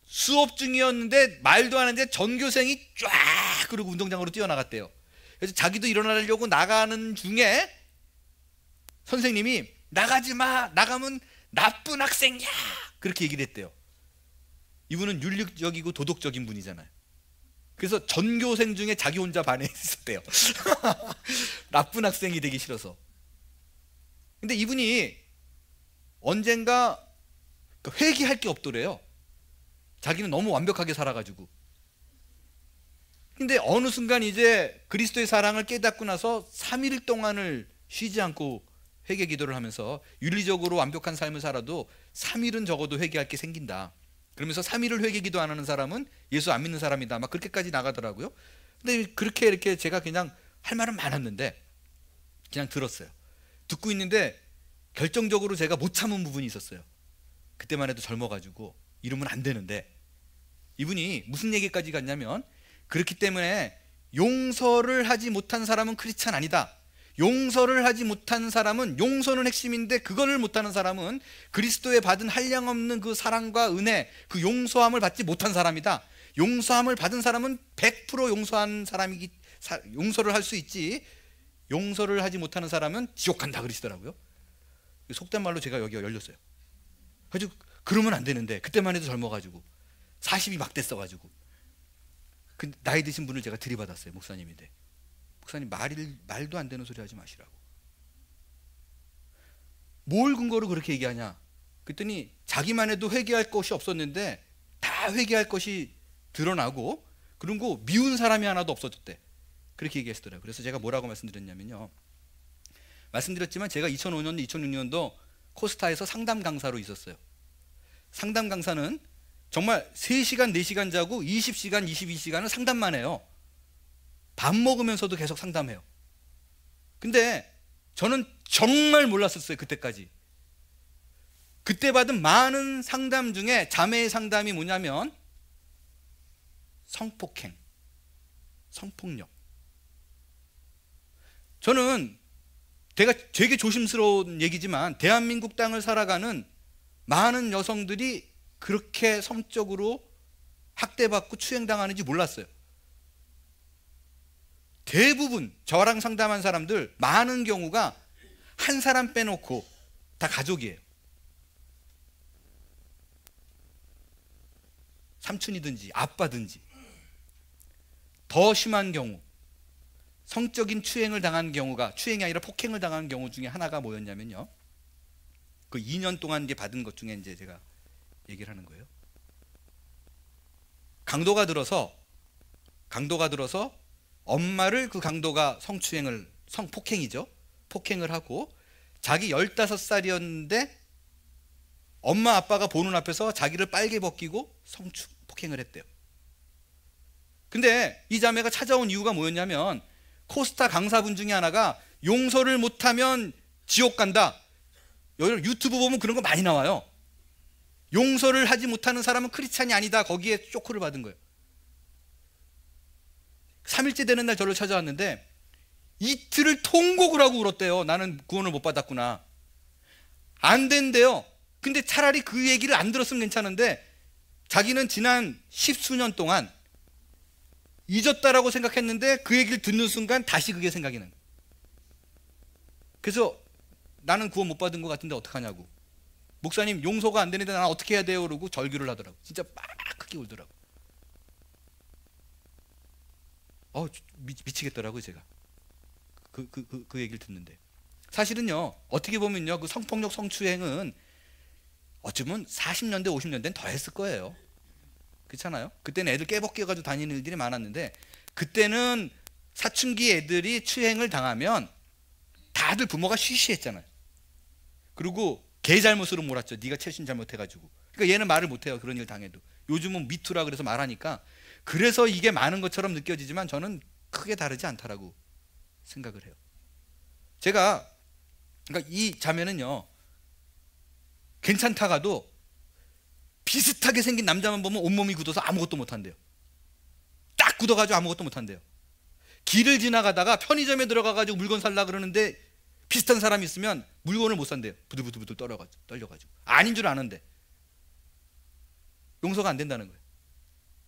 수업 중이었는데 말도 안 하는데 전교생이 쫙 그러고 운동장으로 뛰어나갔대요. 그래서 자기도 일어나려고 나가는 중에 선생님이 나가지 마. 나가면 나쁜 학생이야. 그렇게 얘기를 했대요. 이분은 윤리적이고 도덕적인 분이잖아요. 그래서 전교생 중에 자기 혼자 반에 있었대요. 나쁜 학생이 되기 싫어서. 근데 이분이 언젠가 회개할 게 없더래요. 자기는 너무 완벽하게 살아가지고. 근데 어느 순간 이제 그리스도의 사랑을 깨닫고 나서 3일 동안을 쉬지 않고 회개 기도를 하면서 윤리적으로 완벽한 삶을 살아도 3일은 적어도 회개할 게 생긴다. 그러면서 3일을 회개 기도 안 하는 사람은 예수 안 믿는 사람이다. 막 그렇게까지 나가더라고요. 근데 그렇게 이렇게 제가 그냥 할 말은 많았는데 그냥 들었어요. 듣고 있는데 결정적으로 제가 못 참은 부분이 있었어요. 그때만 해도 젊어가지고 이러면 안 되는데 이분이 무슨 얘기까지 갔냐면 그렇기 때문에 용서를 하지 못한 사람은 크리스찬 아니다. 용서를 하지 못한 사람은 용서는 핵심인데 그거를 못하는 사람은 그리스도에 받은 한량없는 그 사랑과 은혜, 그 용서함을 받지 못한 사람이다. 용서함을 받은 사람은 100% 용서한 사람이기 용서를 할 수 있지 용서를 하지 못하는 사람은 지옥 간다 그러시더라고요. 속된 말로 제가 여기가 열렸어요. 그래서 그러면 안 되는데 그때만 해도 젊어가지고 40이 막 됐어가지고 그 나이 드신 분을 제가 들이받았어요. 목사님인데 목사님 말도 안 되는 소리 하지 마시라고. 뭘 근거로 그렇게 얘기하냐 그랬더니 자기만 해도 회개할 것이 없었는데 다 회개할 것이 드러나고 그리고 미운 사람이 하나도 없어졌대. 그렇게 얘기했더라고요. 그래서 제가 뭐라고 말씀드렸냐면요, 말씀드렸지만 제가 2005년도 2006년도 코스타에서 상담 강사로 있었어요. 상담 강사는 정말 3시간 4시간 자고 20시간 22시간은 상담만 해요. 밥 먹으면서도 계속 상담해요. 근데 저는 정말 몰랐었어요. 그때까지. 그때 받은 많은 상담 중에 자매의 상담이 뭐냐면 성폭행, 성폭력. 저는 되게 조심스러운 얘기지만 대한민국 땅을 살아가는 많은 여성들이 그렇게 성적으로 학대받고 추행당하는지 몰랐어요. 대부분 저랑 상담한 사람들 많은 경우가 한 사람 빼놓고 다 가족이에요. 삼촌이든지 아빠든지. 더 심한 경우 성적인 추행을 당한 경우가 추행이 아니라 폭행을 당한 경우 중에 하나가 뭐였냐면요, 그 2년 동안 이제 받은 것 중에 이제 제가 얘기를 하는 거예요. 강도가 들어서 엄마를 그 강도가 성폭행이죠. 폭행을 하고 자기 15살이었는데 엄마 아빠가 보는 앞에서 자기를 빨개 벗기고 성폭행을 했대요. 근데 이 자매가 찾아온 이유가 뭐였냐면 코스타 강사분 중에 하나가 용서를 못하면 지옥 간다. 유튜브 보면 그런 거 많이 나와요. 용서를 하지 못하는 사람은 크리스찬이 아니다. 거기에 쇼크를 받은 거예요. 3일째 되는 날 저를 찾아왔는데 이틀을 통곡을 하고 울었대요. 나는 구원을 못 받았구나. 안 된대요. 근데 차라리 그 얘기를 안 들었으면 괜찮은데
자기는 지난 10수년 동안 잊었다라고 생각했는데 그 얘기를 듣는 순간 다시 그게 생각이 나는 거예요. 그래서 나는 구원 못 받은 것 같은데 어떡하냐고, 목사님 용서가 안 되는데 난 어떻게 해야 돼요? 그러고 절규를 하더라고. 진짜 막 크게 울더라고. 미치겠더라고요 제가 그 얘기를 듣는데. 사실은요 어떻게 보면요 그 성폭력 성추행은 어쩌면 40년대 50년대는 더 했을 거예요. 그렇잖아요. 그때는 애들 깨벗겨가지고 다니는 일들이 많았는데, 그때는 사춘기 애들이 추행을 당하면 다들 부모가 쉬쉬했잖아요. 그리고 걔 잘못으로 몰았죠. 네가 채신 잘못해가지고. 그러니까 얘는 말을 못해요. 그런 일 당해도. 요즘은 미투라 그래서 말하니까, 그래서 이게 많은 것처럼 느껴지지만 저는 크게 다르지 않다라고 생각을 해요. 제가 그러니까 이 자매는요 괜찮다가도 비슷하게 생긴 남자만 보면 온몸이 굳어서 아무것도 못한대요. 딱 굳어가지고 아무것도 못한대요. 길을 지나가다가 편의점에 들어가가지고 물건 살라 그러는데 비슷한 사람이 있으면 물건을 못 산대요. 부들부들 떨려가지고. 아닌 줄 아는데 용서가 안 된다는 거예요.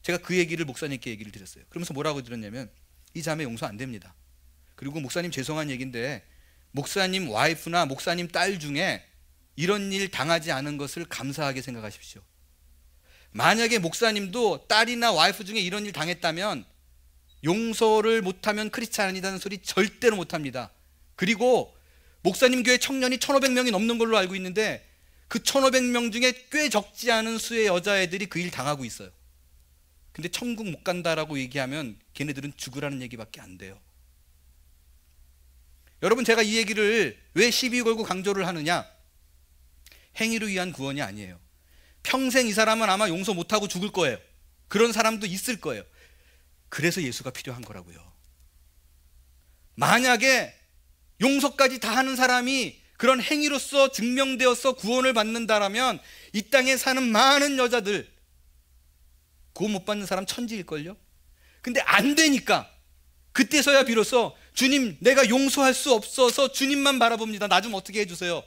제가 그 얘기를 목사님께 얘기를 드렸어요. 그러면서 뭐라고 드렸냐면, 이 자매 용서 안 됩니다. 그리고 목사님 죄송한 얘기인데 목사님 와이프나 목사님 딸 중에 이런 일 당하지 않은 것을 감사하게 생각하십시오. 만약에 목사님도 딸이나 와이프 중에 이런 일 당했다면 용서를 못하면 크리스찬 아니다는 소리 절대로 못합니다. 그리고 목사님 교회 청년이 1500명이 넘는 걸로 알고 있는데 그 1500명 중에 꽤 적지 않은 수의 여자애들이 그 일 당하고 있어요. 근데 천국 못 간다라고 얘기하면 걔네들은 죽으라는 얘기밖에 안 돼요. 여러분, 제가 이 얘기를 왜 시비 걸고 강조를 하느냐? 행위를 위한 구원이 아니에요. 평생 이 사람은 아마 용서 못하고 죽을 거예요. 그런 사람도 있을 거예요. 그래서 예수가 필요한 거라고요. 만약에 용서까지 다 하는 사람이 그런 행위로서 증명되어서 구원을 받는다라면 이 땅에 사는 많은 여자들 구원 못 받는 사람 천지일걸요. 근데 안 되니까 그때서야 비로소 주님, 내가 용서할 수 없어서 주님만 바라봅니다. 나 좀 어떻게 해주세요.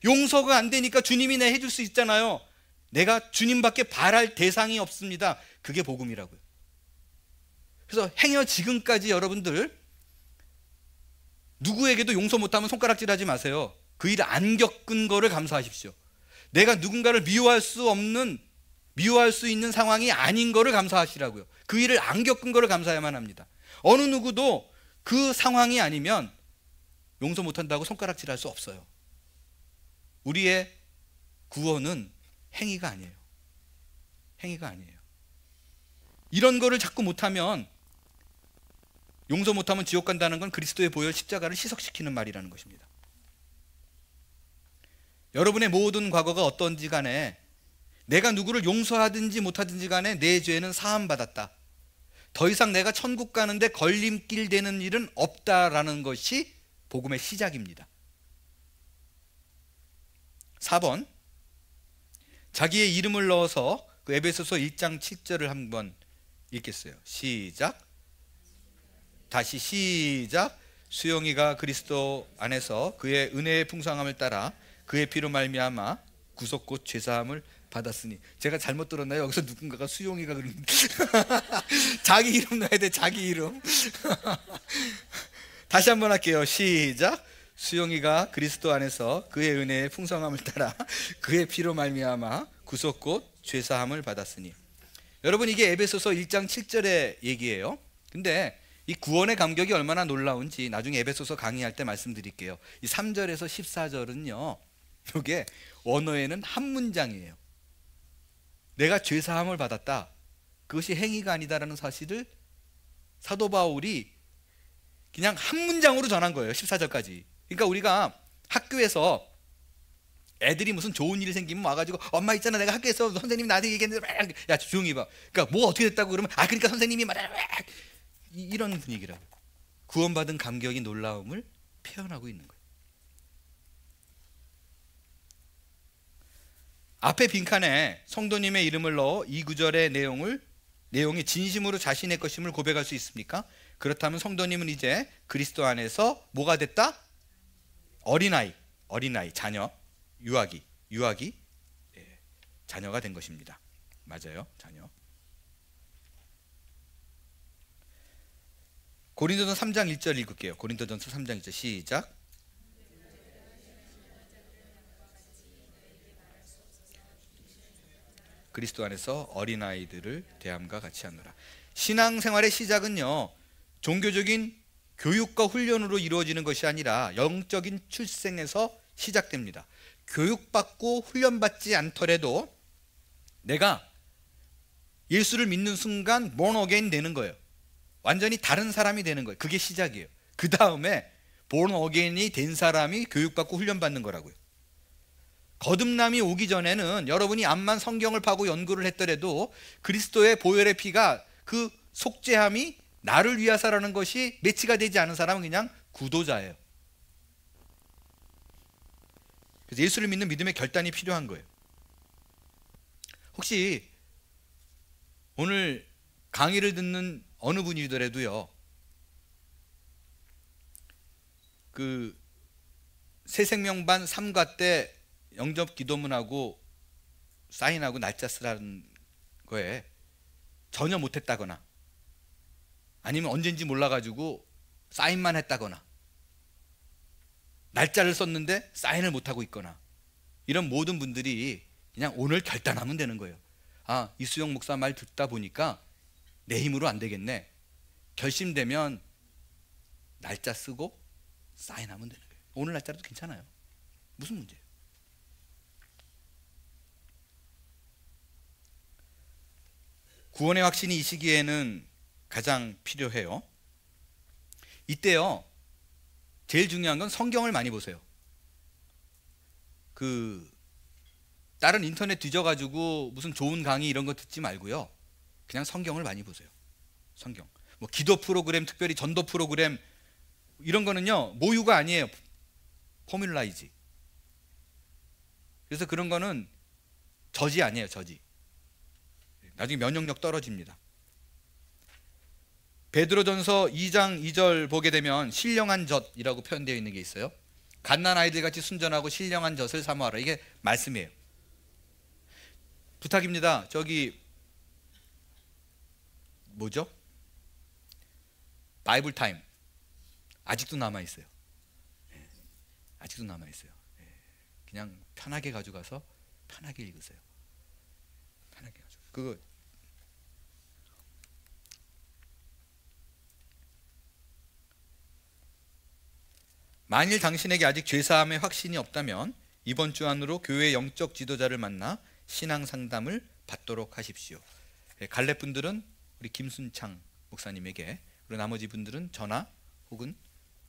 용서가 안 되니까 주님이 내 해줄 수 있잖아요. 내가 주님밖에 바랄 대상이 없습니다. 그게 복음이라고요. 그래서 행여 지금까지 여러분들 누구에게도 용서 못하면 손가락질하지 마세요. 그 일 안 겪은 거를 감사하십시오. 내가 누군가를 미워할 수 있는 상황이 아닌 거를 감사하시라고요. 그 일을 안 겪은 거를 감사해야만 합니다. 어느 누구도 그 상황이 아니면 용서 못한다고 손가락질할 수 없어요. 우리의 구원은 행위가 아니에요. 행위가 아니에요. 이런 거를 자꾸 못하면, 용서 못하면 지옥 간다는 건 그리스도의 보혈 십자가를 희석시키는 말이라는 것입니다. 여러분의 모든 과거가 어떤지 간에, 내가 누구를 용서하든지 못하든지 간에 내 죄는 사함받았다. 더 이상 내가 천국 가는데 걸림길 되는 일은 없다라는 것이 복음의 시작입니다. 4번, 자기의 이름을 넣어서 그 에베소서 1장 7절을 한번 읽겠어요. 시작. 다시 시작. 수용이가 그리스도 안에서 그의 은혜의 풍성함을 따라 그의 피로 말미암아 구속 곧 죄사함을 받았으니. 제가 잘못 들었나요? 여기서 누군가가 수용이가 그러는데 자기 이름 넣어야 돼. 자기 이름. 다시 한번 할게요. 시작. 수용이가 그리스도 안에서 그의 은혜의 풍성함을 따라 그의 피로 말미암아 구속 곧 죄사함을 받았으니. 여러분, 이게 에베소서 1장 7절의 얘기예요. 근데 이 구원의 감격이 얼마나 놀라운지 나중에 에베소서 강의할 때 말씀드릴게요. 이 3절에서 14절은요, 이게 원어에는 한 문장이에요. 내가 죄사함을 받았다, 그것이 행위가 아니다라는 사실을 사도 바울이 그냥 한 문장으로 전한 거예요. 14절까지. 그러니까 우리가 학교에서 애들이 무슨 좋은 일이 생기면 와가지고, 엄마 있잖아, 내가 학교에서 선생님이 나한테 얘기했는데, 야 조용히 봐. 그러니까 뭐 어떻게 됐다고 그러면, 그러니까 선생님이 말해, 이런 분위기라고. 구원받은 감격이 놀라움을 표현하고 있는 거예요. 앞에 빈칸에 성도님의 이름을 넣어 이 구절의 내용이 진심으로 자신의 것임을 고백할 수 있습니까? 그렇다면 성도님은 이제 그리스도 안에서 뭐가 됐다? 어린아이, 자녀, 유아기 자녀가 된 것입니다. 맞아요, 자녀. 고린도전서 3장 1절 읽을게요. 고린도전서 3장 1절 시작. 그리스도 안에서 어린아이들을 대함과 같이 하노라. 신앙생활의 시작은요, 종교적인 교육과 훈련으로 이루어지는 것이 아니라 영적인 출생에서 시작됩니다. 교육받고 훈련받지 않더라도 내가 예수를 믿는 순간 born again 되는 거예요. 완전히 다른 사람이 되는 거예요. 그게 시작이에요. 그 다음에 born again이 된 사람이 교육받고 훈련받는 거라고요. 거듭남이 오기 전에는 여러분이 암만 성경을 파고 연구를 했더라도 그리스도의 보혈의 피가 그 속죄함이 나를 위하사라는 것이 매치가 되지 않은 사람은 그냥 구도자예요. 그래서 예수를 믿는 믿음의 결단이 필요한 거예요. 혹시 오늘 강의를 듣는 어느 분이더라도요, 그 새생명반 3과 때 영접 기도문하고 사인하고 날짜 쓰라는 거에 전혀 못했다거나 아니면 언젠지 몰라가지고 사인만 했다거나 날짜를 썼는데 사인을 못하고 있거나 이런 모든 분들이 그냥 오늘 결단하면 되는 거예요. 아, 이수영 목사 말 듣다 보니까 내 힘으로 안 되겠네. 결심되면 날짜 쓰고 사인하면 되는 거예요. 오늘 날짜라도 괜찮아요. 무슨 문제예요? 구원의 확신이 이 시기에는 가장 필요해요. 이때요, 제일 중요한 건 성경을 많이 보세요. 다른 인터넷 뒤져가지고 무슨 좋은 강의 이런 거 듣지 말고요, 그냥 성경을 많이 보세요. 성경. 뭐 기도 프로그램, 특별히 전도 프로그램 이런 거는요, 모유가 아니에요. 포뮬라이지. 그래서 그런 거는 저지 아니에요, 저지. 나중에 면역력 떨어집니다. 베드로전서 2장 2절 보게 되면 신령한 젖이라고 표현되어 있는 게 있어요. 갓난 아이들 같이 순전하고 신령한 젖을 사모하라. 이게 말씀이에요. 부탁입니다. 저기 뭐죠? 바이블 타임 아직도 남아 있어요. 아직도 남아 있어요. 그냥 편하게 가져가서 편하게 읽으세요. 편하게 가지고 그거 만일 당신에게 아직 죄사함의 확신이 없다면 이번 주 안으로 교회 영적 지도자를 만나 신앙 상담을 받도록 하십시오. 갈렙 분들은 우리 김순창 목사님에게, 그리고 나머지 분들은 전화 혹은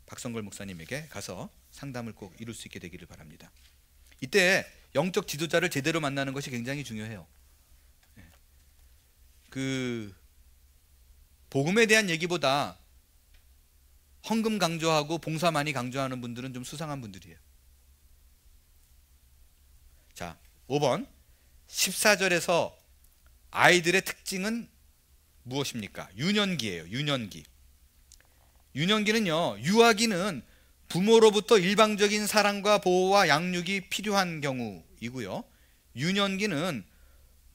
박성걸 목사님에게 가서 상담을 꼭 이룰 수 있게 되기를 바랍니다. 이때 영적 지도자를 제대로 만나는 것이 굉장히 중요해요. 복음에 대한 얘기보다 헌금 강조하고 봉사 많이 강조하는 분들은 좀 수상한 분들이에요. 자, 5번 14절에서 아이들의 특징은 무엇입니까? 유년기예요. 유년기. 유년기는요, 유아기는 부모로부터 일방적인 사랑과 보호와 양육이 필요한 경우이고요, 유년기는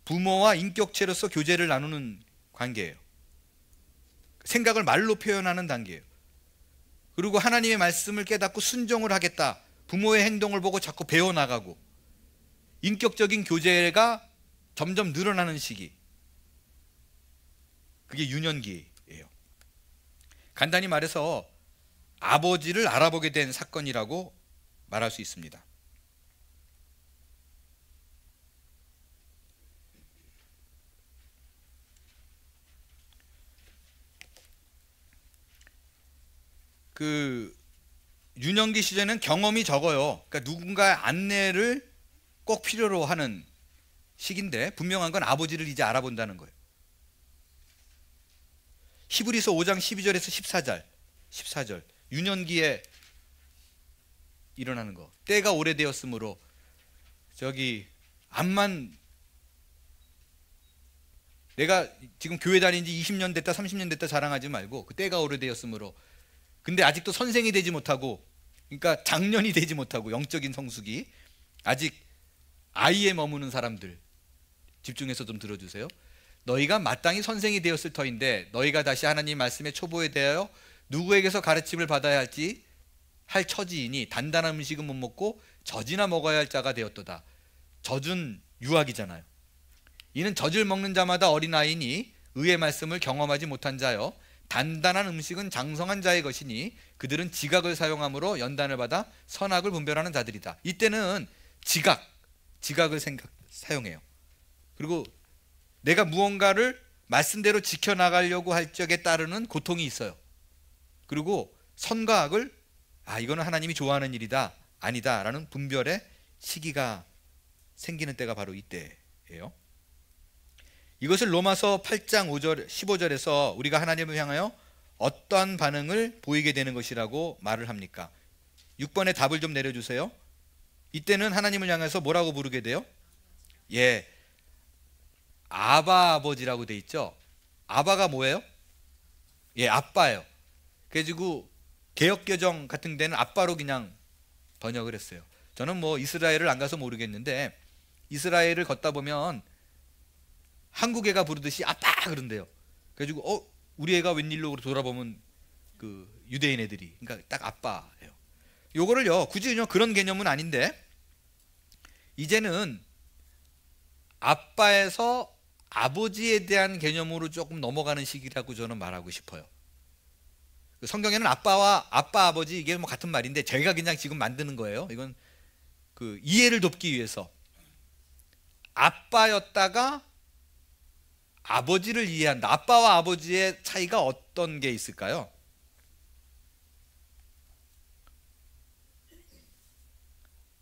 부모와 인격체로서 교제를 나누는 관계예요. 생각을 말로 표현하는 단계예요. 그리고 하나님의 말씀을 깨닫고 순종을 하겠다, 부모의 행동을 보고 자꾸 배워나가고 인격적인 교제가 점점 늘어나는 시기, 그게 유년기예요. 간단히 말해서 아버지를 알아보게 된 사건이라고 말할 수 있습니다. 유년기 시절에는 경험이 적어요. 그러니까 누군가의 안내를 꼭 필요로 하는 시기인데, 분명한 건 아버지를 이제 알아본다는 거예요. 히브리서 5장 12절에서 14절 유년기에 일어나는 거. 때가 오래되었으므로 암만 내가 지금 교회 다닌 지 20년 됐다 30년 됐다 자랑하지 말고 그 때가 오래되었으므로, 근데 아직도 선생이 되지 못하고, 그러니까 장년이 되지 못하고 영적인 성숙이 아직 아이에 머무는 사람들,
집중해서 좀 들어주세요. 너희가 마땅히 선생이 되었을 터인데 너희가 다시 하나님 말씀의 초보에 대하여 누구에게서 가르침을 받아야 할지 할 처지이니 단단한 음식은 못 먹고 젖이나 먹어야 할 자가 되었도다. 젖은 유학이잖아요. 이는 젖을 먹는 자마다 어린아이니 의의 말씀을 경험하지 못한 자여 단단한 음식은 장성한 자의 것이니 그들은 지각을 사용함으로 연단을 받아 선악을 분별하는 자들이다. 이때는 지각을 사용해요. 그리고 내가 무언가를 말씀대로 지켜나가려고 할 적에 따르는 고통이 있어요. 그리고 선과 악을 이거는 하나님이 좋아하는 일이다, 아니다 라는 분별의 시기가 생기는 때가 바로 이때예요. 이것을 로마서 8장 5절, 15절에서 우리가 하나님을 향하여 어떠한 반응을 보이게 되는 것이라고 말을 합니까? 6번에 답을 좀 내려주세요. 이때는 하나님을 향해서 뭐라고 부르게 돼요? 아바 아버지라고 돼 있죠. 아바가 뭐예요? 아빠예요. 그래가지고 개역개정 같은 데는 아빠로 그냥 번역을 했어요. 저는 뭐 이스라엘을 안 가서 모르겠는데 이스라엘을 걷다 보면 한국 애가 부르듯이 아빠 그런대요. 그래가지고 우리 애가 웬일로 돌아보면 그 유대인 애들이, 그러니까 딱 아빠예요. 요거를요 굳이 그런 개념은 아닌데 이제는 아빠에서 아버지에 대한 개념으로 조금 넘어가는 시기라고 저는 말하고 싶어요. 성경에는 아빠와 아버지 이게 뭐 같은 말인데 제가 그냥 지금 만드는 거예요. 이건 그 이해를 돕기 위해서 아빠였다가 아버지를 이해한다. 아빠와 아버지의 차이가 어떤 게 있을까요?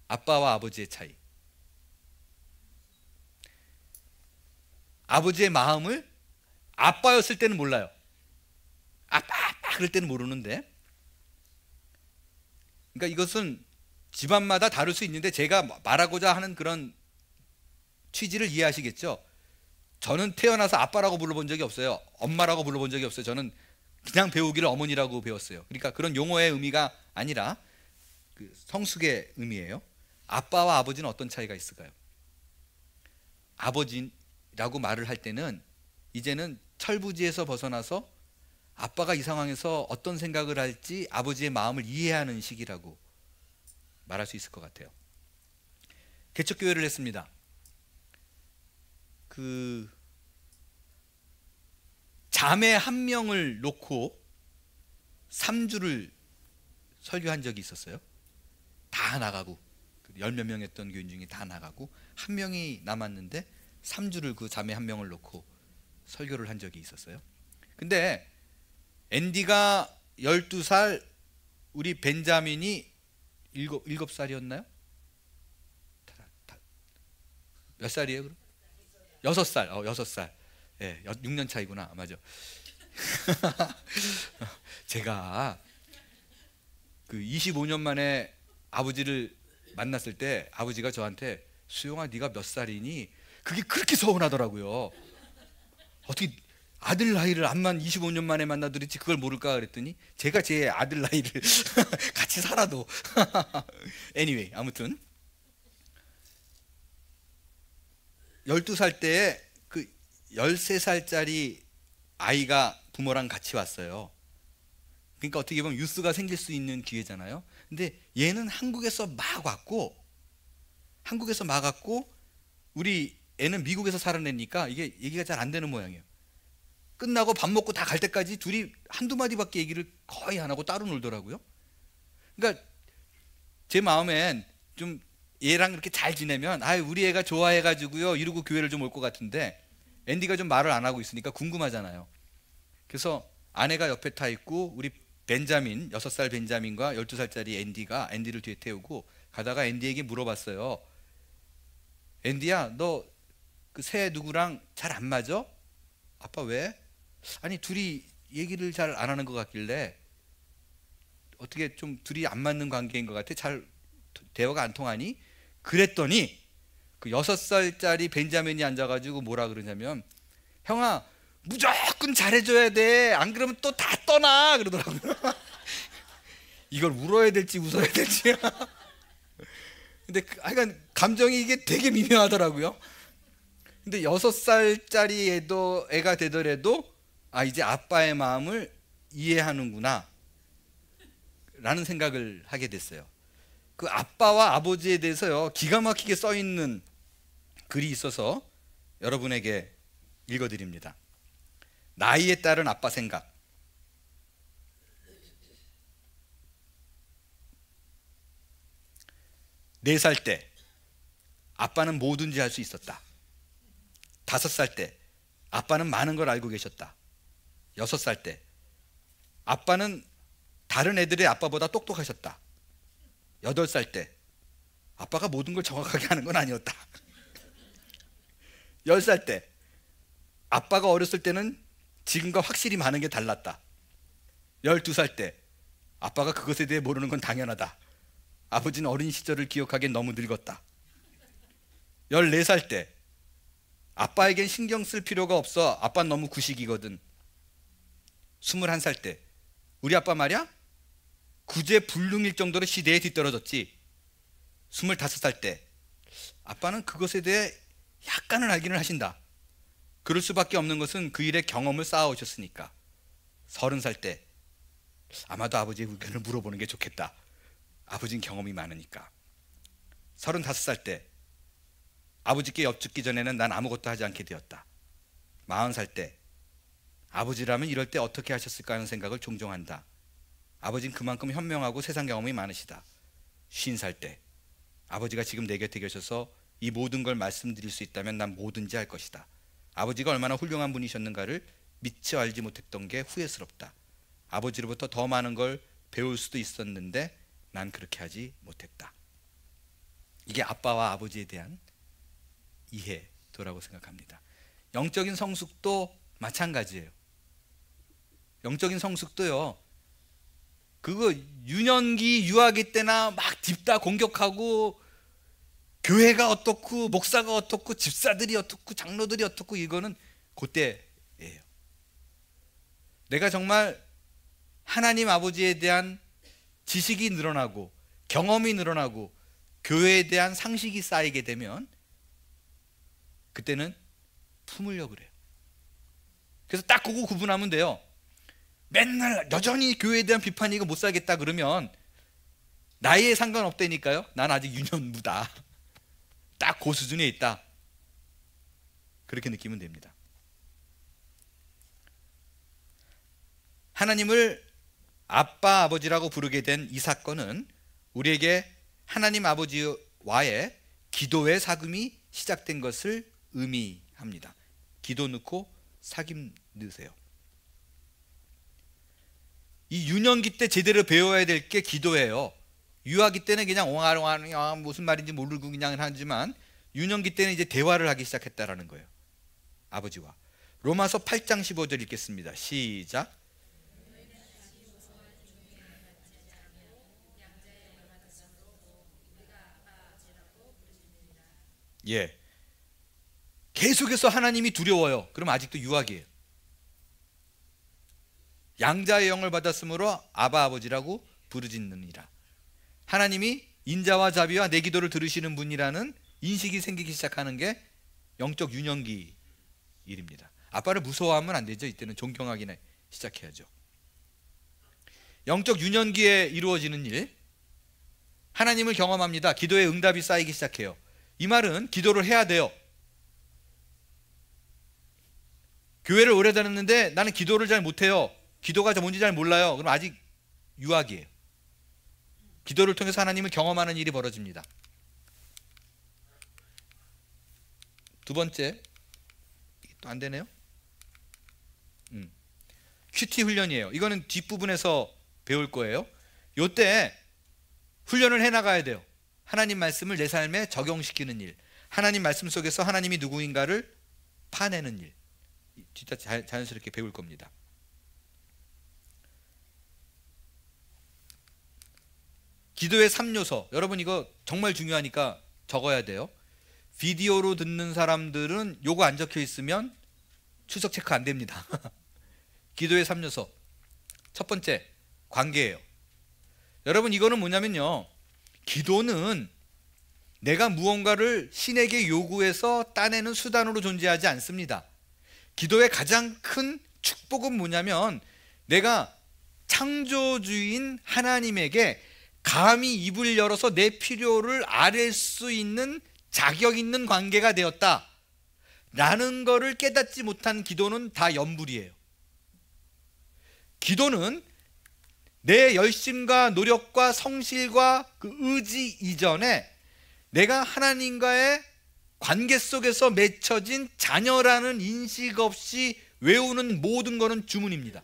아빠와 아버지의 차이. 아버지의 마음을 아빠였을 때는 몰라요. 아빠 그럴 때는 모르는데, 그러니까 이것은 집안마다 다를 수 있는데 제가 말하고자 하는 그런 취지를 이해하시겠죠? 저는 태어나서 아빠라고 불러본 적이 없어요. 엄마라고 불러본 적이 없어요. 저는 그냥 배우기를 어머니라고 배웠어요. 그러니까 그런 용어의 의미가 아니라 그 성숙의 의미예요. 아빠와 아버지는 어떤 차이가 있을까요? 아버지라고 말을 할 때는 이제는 철부지에서 벗어나서 아빠가 이 상황에서 어떤 생각을 할지 아버지의 마음을 이해하는 시기라고 말할 수 있을 것 같아요. 개척교회를 했습니다. 그 자매 한 명을 놓고 3주를 설교한 적이 있었어요. 다 나가고 10몇 명 했던 교인 중에 다 나가고 한 명이 남았는데 3주를 그 자매 한 명을 놓고 설교를 한 적이 있었어요. 근데 앤디가 12살, 우리 벤자민이 7살이었나요? 몇 살이에요 그럼? 6살. 6살. 6년 차이구나. 맞아. 제가 그 25년 만에 아버지를 만났을 때 아버지가 저한테 수용아 네가 몇 살이니? 그게 그렇게 서운하더라고요. 어떻게 아들 나이를 암만 25년 만에 만나더랬지 그걸 모를까 그랬더니 제가 제 아들 나이를 같이 살아도 anyway 아무튼 12살 때에 그 13살짜리 아이가 부모랑 같이 왔어요. 그러니까 어떻게 보면 유스가 생길 수 있는 기회잖아요. 근데 얘는 한국에서 막 왔고 우리 애는 미국에서 살아내니까 이게 얘기가 잘 안 되는 모양이에요. 끝나고 밥 먹고 다 갈 때까지 둘이 한두 마디밖에 얘기를 거의 안 하고 따로 놀더라고요. 그러니까 제 마음엔 좀 얘랑 이렇게 잘 지내면 우리 애가 좋아해가지고요 이러고 교회를 좀 올 것 같은데 앤디가 좀 말을 안 하고 있으니까 궁금하잖아요. 그래서 아내가 옆에 타 있고 우리 벤자민 6살 벤자민과 12살짜리 앤디가 앤디를 뒤에 태우고 가다가 앤디에게 물어봤어요. 앤디야 너 그 새 누구랑 잘 안 맞아? 아빠 왜? 아니 둘이 얘기를 잘 안 하는 것 같길래 어떻게 좀 둘이 안 맞는 관계인 것 같아? 잘 대화가 안 통하니? 그랬더니 그 6살짜리 벤자민이 앉아가지고 뭐라 그러냐면 형아 무조건 잘해줘야 돼. 안 그러면 또 다 떠나 그러더라고요. 이걸 울어야 될지 웃어야 될지. 근데 하여간 감정이 이게 되게 미묘하더라고요.
근데 6살짜리 애가 되더라도 이제 아빠의 마음을 이해하는구나 라는 생각을 하게 됐어요. 그 아빠와 아버지에 대해서요, 기가 막히게 써 있는 글이 있어서 여러분에게 읽어드립니다. 나이에 따른 아빠 생각. 4살 때 아빠는 뭐든지 할 수 있었다. 5살 때 아빠는 많은 걸 알고 계셨다. 6살 때 아빠는 다른 애들의 아빠보다 똑똑하셨다. 8살 때 아빠가 모든 걸 정확하게 하는 건 아니었다. 10살 때 아빠가 어렸을 때는 지금과 확실히 많은 게 달랐다. 12살 때 아빠가 그것에 대해 모르는 건 당연하다. 아버지는 어린 시절을 기억하기엔 너무 늙었다. 14살 때 아빠에겐 신경 쓸 필요가 없어. 아빠는 너무 구식이거든. 21살 때 우리 아빠 말이야? 구제불능일 정도로 시대에 뒤떨어졌지. 25살 때 아빠는 그것에 대해 약간은 알기는 하신다. 그럴 수밖에 없는 것은 그 일의 경험을 쌓아오셨으니까. 30살 때 아마도 아버지의 의견을 물어보는 게 좋겠다. 아버지는 경험이 많으니까. 35살 때 아버지께 엿듣기 전에는 난 아무것도 하지 않게 되었다. 40살 때 아버지라면 이럴 때 어떻게 하셨을까 하는 생각을 종종 한다. 아버지는 그만큼 현명하고 세상 경험이 많으시다. 50살 때 아버지가 지금 내 곁에 계셔서 이 모든 걸 말씀드릴 수 있다면 난 뭐든지 할 것이다. 아버지가 얼마나 훌륭한 분이셨는가를 미처 알지 못했던 게 후회스럽다. 아버지로부터 더 많은 걸 배울 수도 있었는데 난 그렇게 하지 못했다. 이게 아빠와 아버지에 대한 이해도라고 생각합니다. 영적인 성숙도 마찬가지예요. 영적인 성숙도요, 그거 유년기 유아기 때나 막 딥다 공격하고 교회가 어떻고 목사가 어떻고 집사들이 어떻고 장로들이 어떻고 이거는 그때예요. 내가 정말 하나님 아버지에 대한 지식이 늘어나고 경험이 늘어나고 교회에 대한 상식이 쌓이게 되면 그때는 품으려고 그래요. 그래서 딱 그거 구분하면 돼요. 맨날 여전히 교회에 대한 비판이고 못 살겠다 그러면 나이에 상관없다니까요. 난 아직 유년무다. 딱 그 수준에 있다. 그렇게 느끼면 됩니다. 하나님을 아빠 아버지라고 부르게 된 이 사건은 우리에게 하나님 아버지와의 기도의 사귐이 시작된 것을 의미합니다. 기도 넣고 사귐 넣으세요. 이 유년기 때 제대로 배워야 될 게 기도예요. 유아기 때는 그냥 옹알옹알 무슨 말인지 모르고 그냥 하지만 유년기 때는 이제 대화를 하기 시작했다라는 거예요. 아버지와. 로마서 8장 15절 읽겠습니다. 시작. 예. 계속해서 하나님이 두려워요. 그럼 아직도 유아기예요. 양자의 영을 받았으므로 아바 아버지라고 부르짖느니라. 하나님이 인자와 자비와 내 기도를 들으시는 분이라는 인식이 생기기 시작하는 게 영적 유년기 일입니다. 아빠를 무서워하면 안 되죠. 이때는 존경하기나 시작해야죠. 영적 유년기에 이루어지는 일, 하나님을 경험합니다. 기도의 응답이 쌓이기 시작해요. 이 말은 기도를 해야 돼요. 교회를 오래 다녔는데 나는 기도를 잘 못해요. 기도가 뭔지 잘 몰라요. 그럼 아직 유아기예요. 기도를 통해서 하나님을 경험하는 일이 벌어집니다. 두 번째, 또 안 되네요. 큐티 훈련이에요. 이거는 뒷부분에서 배울 거예요. 요때 훈련을 해나가야 돼요. 하나님 말씀을 내 삶에 적용시키는 일, 하나님 말씀 속에서 하나님이 누구인가를 파내는 일, 진짜 자연스럽게 배울 겁니다. 기도의 3요소, 여러분 이거 정말 중요하니까 적어야 돼요. 비디오로 듣는 사람들은 요거 안 적혀 있으면 출석 체크 안 됩니다. 기도의 3요소, 첫 번째 관계예요. 여러분 이거는 뭐냐면요, 기도는
내가 무언가를 신에게 요구해서 따내는 수단으로 존재하지 않습니다. 기도의 가장 큰 축복은 뭐냐면 내가 창조주인 하나님에게 감히 입을 열어서 내 필요를 아뢰 수 있는 자격 있는 관계가 되었다 라는 거를 깨닫지 못한 기도는 다 연불이에요. 기도는 내 열심과 노력과 성실과 그 의지 이전에 내가 하나님과의 관계 속에서 맺혀진 자녀라는 인식 없이 외우는 모든 것은 주문입니다.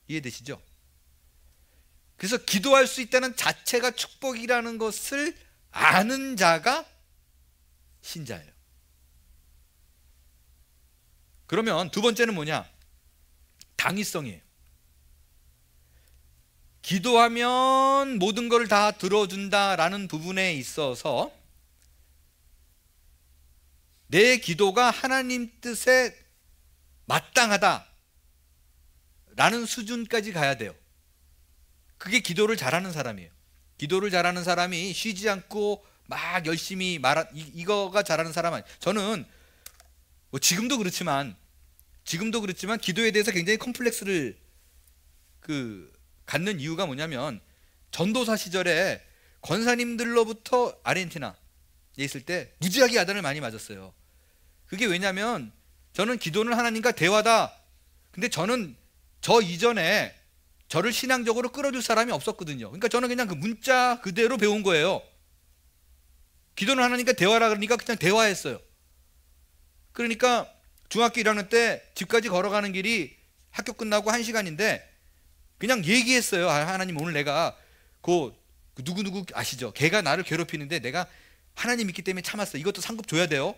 이해되시죠? 그래서 기도할 수 있다는 자체가 축복이라는 것을 아는 자가 신자예요. 그러면 두 번째는 뭐냐? 당위성이에요. 기도하면 모든 걸 다 들어준다라는 부분에 있어서 내 기도가 하나님 뜻에 마땅하다 라는 수준까지 가야 돼요. 그게 기도를 잘하는 사람이에요. 기도를 잘하는 사람이 쉬지 않고 막 열심히 이거가 잘하는 사람 아니에요. 저는 뭐 지금도 그렇지만 기도에 대해서 굉장히 컴플렉스를 갖는 이유가 뭐냐면 전도사 시절에 권사님들로부터 아르헨티나에 있을 때 무지하게 야단을 많이 맞았어요. 그게 왜냐면 저는 기도는 하나님과 대화다. 근데 저는 저 이전에 저를 신앙적으로 끌어줄 사람이 없었거든요. 그러니까 저는 그냥 그 문자 그대로 배운 거예요. 기도는 하나님과 대화라 그러니까 그냥 대화했어요. 그러니까 중학교 1학년 때 집까지 걸어가는 길이 학교 끝나고 1시간인데 그냥 얘기했어요. 하나님 오늘 내가 그 누구누구 아시죠? 걔가 나를 괴롭히는데 내가 하나님 믿기 때문에 참았어. 이것도 상급 줘야 돼요.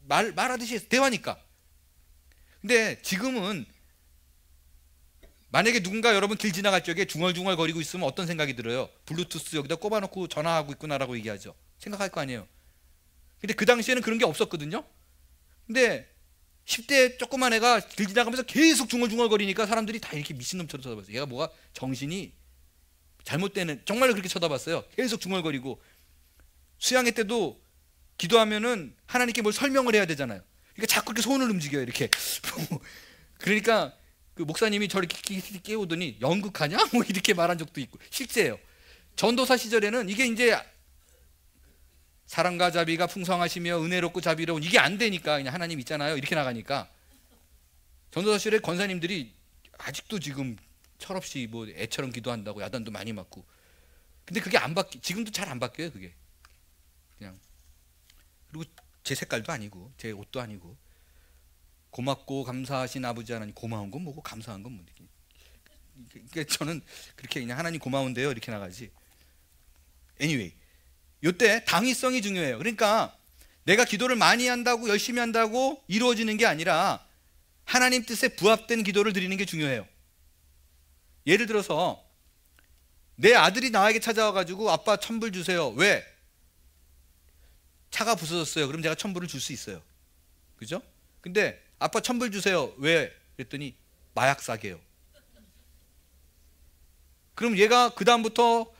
말하듯이 대화니까. 근데 지금은 만약에 누군가 여러분 길 지나갈 적에 중얼중얼 거리고 있으면 어떤 생각이 들어요? 블루투스 여기다 꼽아놓고 전화하고 있구나라고 얘기하죠. 생각할 거 아니에요. 근데 그 당시에는 그런 게 없었거든요. 근데 10대 조그만 애가 길 지나가면서 계속 중얼중얼 거리니까 사람들이 다 이렇게 미친놈처럼 쳐다봤어요. 얘가 뭐가 정신이 잘못되는, 정말로 그렇게 쳐다봤어요. 계속 중얼거리고. 수양회 때도 기도하면은 하나님께 뭘 설명을 해야 되잖아요. 그러니까 자꾸 이렇게 손을 움직여요. 이렇게. 그러니까 그 목사님이 저를 이렇게 깨우더니 연극하냐? 뭐 이렇게 말한 적도 있고. 실제예요. 전도사 시절에는 이게 이제 사랑과 자비가 풍성하시며 은혜롭고 자비로운, 이게 안 되니까 그냥 하나님 있잖아요 이렇게 나가니까 전도사 시절에 권사님들이 아직도 지금 철없이 뭐 애처럼 기도한다고 야단도 많이 맞고. 근데 그게 안 바뀌, 지금도 잘 안 바뀌어요. 그게 그냥. 그리고 제 색깔도 아니고 제 옷도 아니고. 고맙고 감사하신 아버지 하나님. 고마운 건 뭐고 감사한 건 뭐지? 그러니까 저는 그렇게 그냥 하나님 고마운데요 이렇게 나가지. anyway, 이때 당위성이 중요해요. 그러니까 내가 기도를 많이 한다고 열심히 한다고 이루어지는 게 아니라 하나님 뜻에 부합된 기도를 드리는 게 중요해요. 예를 들어서 내 아들이 나에게 찾아와가지고 아빠 천불 주세요. 왜? 차가 부서졌어요. 그럼 제가 천불을 줄 수 있어요. 그죠? 근데 아빠 천불 주세요. 왜? 그랬더니 마약 사게요. 그럼 얘가 그 다음부터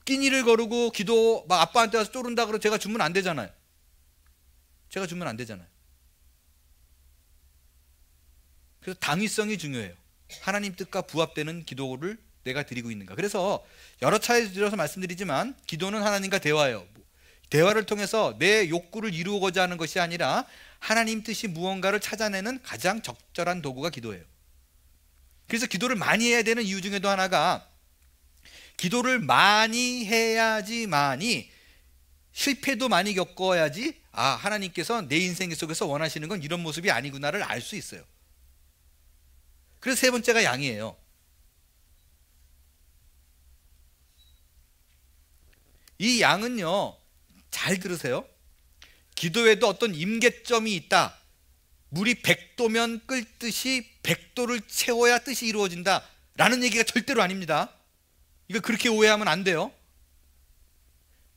끼니를 거르고 기도 막 아빠한테 와서 쪼른다 그러면 제가 주면 안 되잖아요. 제가 주면 안 되잖아요. 그래서 당위성이 중요해요. 하나님 뜻과 부합되는 기도를 내가 드리고 있는가. 그래서 여러 차례 들어서 말씀드리지만 기도는 하나님과 대화예요. 대화를 통해서 내 욕구를 이루고자 하는 것이 아니라 하나님 뜻이 무언가를 찾아내는 가장 적절한 도구가 기도예요. 그래서 기도를 많이 해야 되는 이유 중에도 하나가 기도를 많이 해야지만이 실패도 많이 겪어야지 하나님께서 내 인생 속에서 원하시는 건 이런 모습이 아니구나를 알 수 있어요. 그래서 세 번째가 양이에요. 이 양은요, 잘 들으세요. 기도에도 어떤 임계점이 있다. 물이 100도면 끓듯이 100도를 채워야 뜻이 이루어진다 라는 얘기가 절대로 아닙니다. 이거 그렇게 오해하면 안 돼요.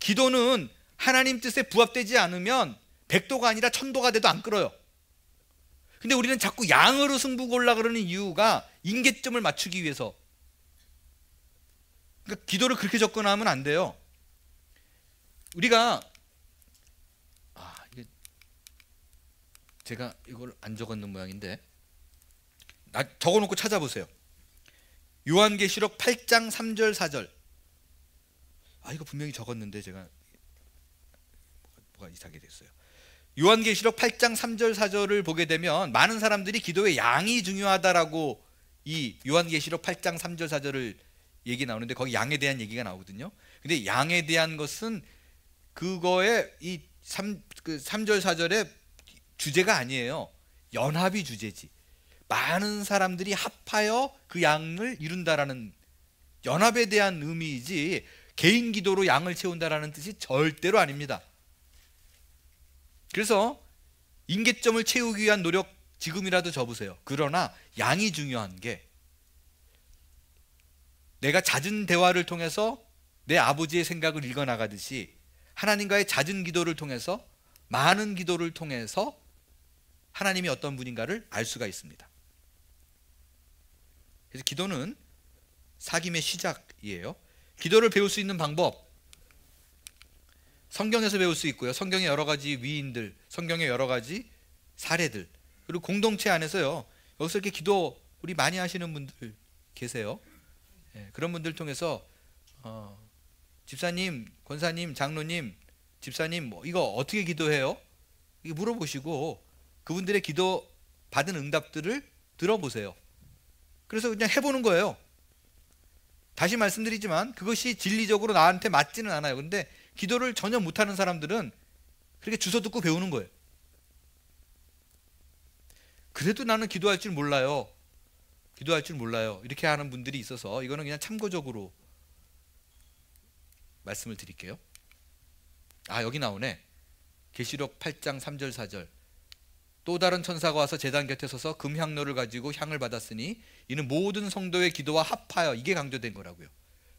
기도는 하나님 뜻에 부합되지 않으면 100도가 아니라 1000도가 돼도 안 끓어요. 근데 우리는 자꾸 양으로 승부 골라 그러는 이유가 임계점을 맞추기 위해서. 그러니까 기도를 그렇게 접근하면 안 돼요. 우리가 이게 제가 이걸 안 적었는 모양인데 적어놓고 찾아보세요. 요한계시록 8장 3절 4절. 이거 분명히 적었는데 제가 뭐가 이상하게 됐어요. 요한계시록 8장 3절 4절을 보게 되면 많은 사람들이 기도의 양이 중요하다라고 이 요한계시록 8장 3절 4절을 얘기 나오는데 거기 양에 대한 얘기가 나오거든요. 근데 양에 대한 것은 그거의 이 3절 4절의 주제가 아니에요. 연합이 주제지. 많은 사람들이 합하여 그 양을 이룬다라는 연합에 대한 의미이지 개인 기도로 양을 채운다라는 뜻이 절대로 아닙니다. 그래서 임계점을 채우기 위한 노력 지금이라도 접으세요. 그러나 양이 중요한 게 내가 잦은 대화를 통해서 내 아버지의 생각을 읽어나가듯이 하나님과의 잦은 기도를 통해서 많은 기도를 통해서 하나님이 어떤 분인가를 알 수가 있습니다. 그래서 기도는 사귐의 시작이에요. 기도를 배울 수 있는 방법 성경에서 배울 수 있고요. 성경의 여러 가지 위인들, 성경의 여러 가지 사례들, 그리고 공동체 안에서요. 여기서 이렇게 기도 우리 많이 하시는 분들 계세요. 그런 분들 통해서 집사님, 권사님, 장로님, 집사님 이거 어떻게 기도해요? 이게 물어보시고 그분들의 기도 받은 응답들을 들어보세요. 그래서 그냥 해보는 거예요. 다시 말씀드리지만 그것이 진리적으로 나한테 맞지는 않아요. 근데 기도를 전혀 못하는 사람들은 그렇게 주워 듣고 배우는 거예요. 그래도 나는 기도할 줄 몰라요. 기도할 줄 몰라요. 이렇게 하는 분들이 있어서 이거는 그냥 참고적으로 말씀을 드릴게요. 여기 나오네. 계시록 8장 3절 4절. 또 다른 천사가 와서 제단 곁에 서서 금향로를 가지고 향을 받았으니 이는 모든 성도의 기도와 합하여, 이게 강조된 거라고요.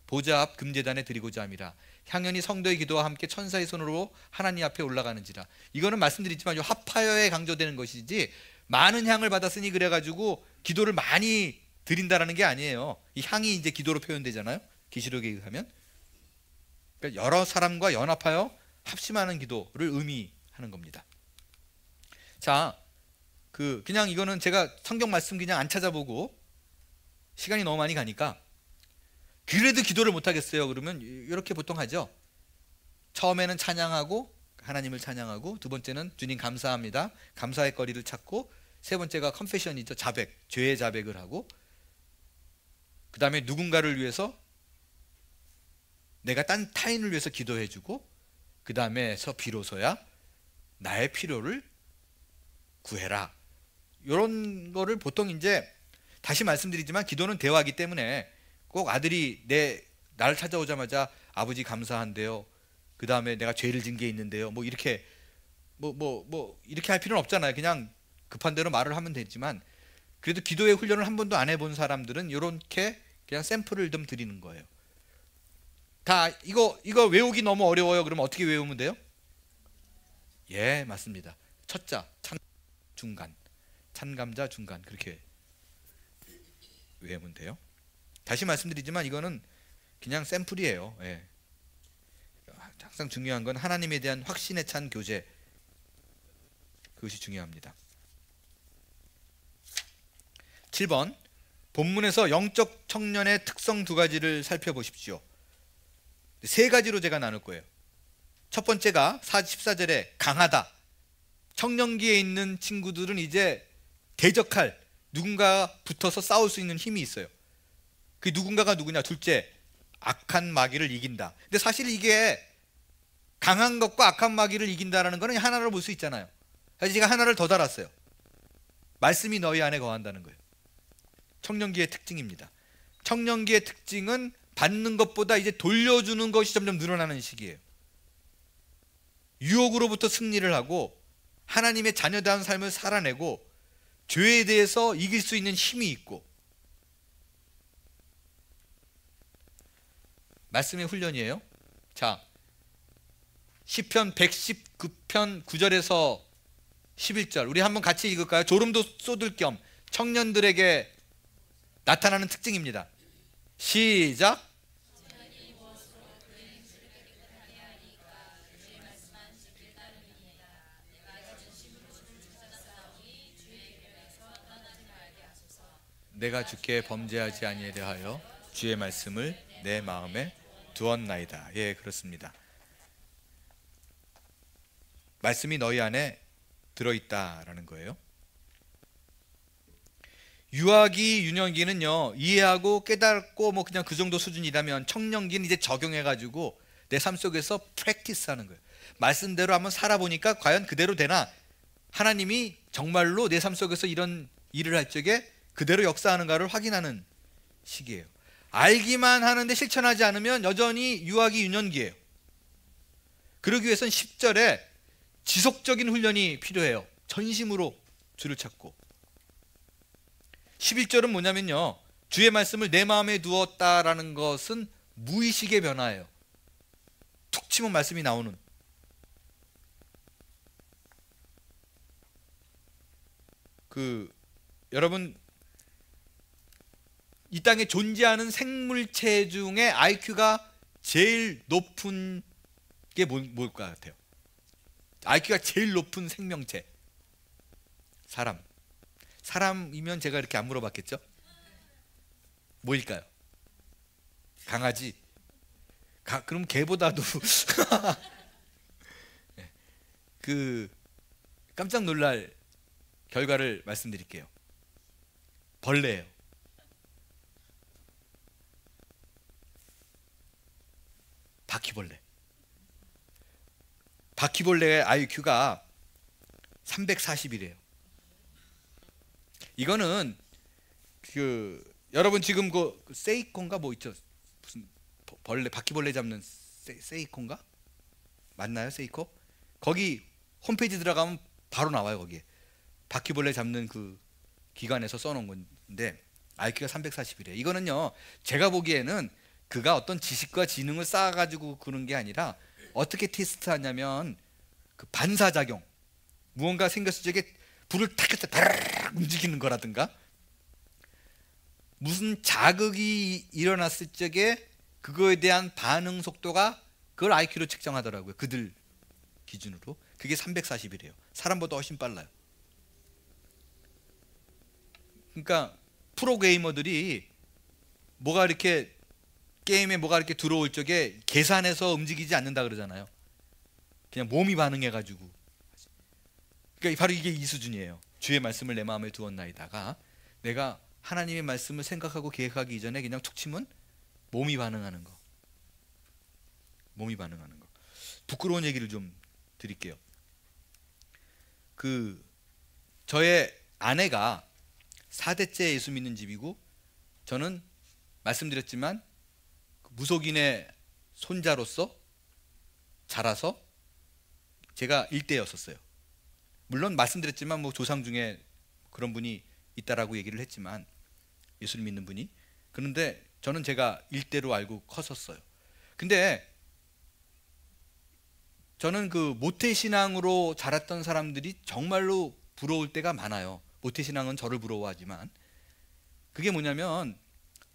보좌 앞 금제단에 드리고자 함이라. 향연이 성도의 기도와 함께 천사의 손으로 하나님 앞에 올라가는지라. 이거는 말씀드리지만 합하여에 강조되는 것이지 많은 향을 받았으니 그래가지고 기도를 많이 드린다라는 게 아니에요. 이 향이 이제 기도로 표현되잖아요. 계시록에 의하면. 그러니까 여러 사람과 연합하여 합심하는 기도를 의미하는 겁니다. 자, 그냥 이거는 제가 성경 말씀 그냥 안 찾아보고 시간이 너무 많이 가니까 그래도 기도를 못 하겠어요. 그러면 이렇게 보통 하죠. 처음에는 찬양하고 하나님을 찬양하고, 두 번째는 주님 감사합니다. 감사의 거리를 찾고, 세 번째가 컨페션이죠. 자백, 죄의 자백을 하고, 그 다음에 누군가를 위해서 내가 딴 타인을 위해서 기도해주고, 그 다음에서 비로소야 나의 필요를 구해라. 이런 거를 보통 이제 다시 말씀드리지만 기도는 대화이기 때문에 꼭 아들이 나를 찾아오자마자 아버지 감사한데요. 그 다음에 내가 죄를 진 게 있는데요. 이렇게 이렇게 할 필요는 없잖아요. 그냥 급한 대로 말을 하면 되지만 그래도 기도의 훈련을 한 번도 안 해본 사람들은 이렇게 그냥 샘플을 좀 드리는 거예요. 다 이거 외우기 너무 어려워요. 그러면 어떻게 외우면 돼요? 예, 맞습니다. 첫자, 중간, 찬감자, 중간, 그렇게 외우면 돼요. 다시 말씀드리지만 이거는 그냥 샘플이에요. 예. 항상 중요한 건 하나님에 대한 확신에 찬 교제, 그것이 중요합니다. 7번, 본문에서 영적 청년의 특성 두 가지를 살펴보십시오. 세 가지로 제가 나눌 거예요. 첫 번째가 14절에 강하다. 청년기에 있는 친구들은 이제 대적할, 누군가 붙어서 싸울 수 있는 힘이 있어요. 그 누군가가 누구냐? 둘째, 악한 마귀를 이긴다. 근데 사실 이게 강한 것과 악한 마귀를 이긴다라는 거는 하나로 볼 수 있잖아요. 사실 제가 하나를 더 달았어요. 말씀이 너희 안에 거한다는 거예요. 청년기의 특징입니다. 청년기의 특징은 받는 것보다 이제 돌려주는 것이 점점 늘어나는 시기예요. 유혹으로부터 승리를 하고 하나님의 자녀다운 삶을 살아내고 죄에 대해서 이길 수 있는 힘이 있고, 말씀의 훈련이에요. 자, 시편 119편 9절에서 11절 우리 한번 같이 읽을까요? 졸음도 쏟을 겸 청년들에게 나타나는 특징입니다. 시작. 내가 주께 범죄하지 아니하려 하여 주의 말씀을 내 마음에 두었나이다. 예, 그렇습니다. 말씀이 너희 안에 들어있다라는 거예요. 유아기, 유년기는요, 이해하고 깨닫고 뭐 그냥 그 정도 수준이라면, 청년기는 이제 적용해가지고 내 삶 속에서 프랙티스하는 거예요. 말씀대로 한번 살아보니까 과연 그대로 되나, 하나님이 정말로 내 삶 속에서 이런 일을 할 적에 그대로 역사하는가를 확인하는 시기예요. 알기만 하는데 실천하지 않으면 여전히 유아기, 유년기예요. 그러기 위해서는 10절에 지속적인 훈련이 필요해요. 전심으로 주를 찾고. 11절은 뭐냐면요, 주의 말씀을 내 마음에 두었다라는 것은 무의식의 변화예요. 툭 치면 말씀이 나오는. 여러분, 이 땅에 존재하는 생물체 중에 IQ가 제일 높은 게 뭘 것 같아요? IQ가 제일 높은 생명체, 사람이면 제가 이렇게 안 물어봤겠죠? 뭐일까요? 강아지? 그럼 개보다도 깜짝 놀랄 결과를 말씀드릴게요. 벌레예요. 바퀴벌레의 IQ가 340이래요. 이거는 여러분 지금 세이콘가 뭐 있죠? 무슨 바퀴벌레 잡는 세이콘가? 맞나요, 세이코? 거기 홈페이지 들어가면 바로 나와요. 거기에 바퀴벌레 잡는 그 기관에서 써놓은 건데 IQ가 340이래요. 이거는요, 제가 보기에는 그가 어떤 지식과 지능을 쌓아가지고 그런 게 아니라, 어떻게 테스트하냐면 그 반사작용, 무언가 생겼을 적에 불을 탁 켰을 때 다르르 움직이는 거라든가, 무슨 자극이 일어났을 적에 그거에 대한 반응 속도가, 그걸 IQ로 측정하더라고요. 그들 기준으로. 그게 340이래요. 사람보다 훨씬 빨라요. 그러니까 프로게이머들이 뭐가 이렇게 게임에 뭐가 이렇게 들어올 적에 계산해서 움직이지 않는다 그러잖아요. 그냥 몸이 반응해가지고. 그러니까 바로 이게 이 수준이에요. 주의 말씀을 내 마음에 두었나이다가, 내가 하나님의 말씀을 생각하고 계획하기 이전에 그냥 툭 치면 몸이 반응하는 거. 부끄러운 얘기를 좀 드릴게요. 저의 아내가 4대째 예수 믿는 집이고, 저는 말씀드렸지만 무속인의 손자로서 자라서 제가 일대였었어요. 물론 말씀드렸지만 뭐 조상 중에 그런 분이 있다라고 얘기를 했지만, 예수를 믿는 분이. 그런데 저는 제가 일대로 알고 컸었어요. 근데 저는 모태신앙으로 자랐던 사람들이 정말로 부러울 때가 많아요. 모태신앙은 저를 부러워하지만, 그게 뭐냐면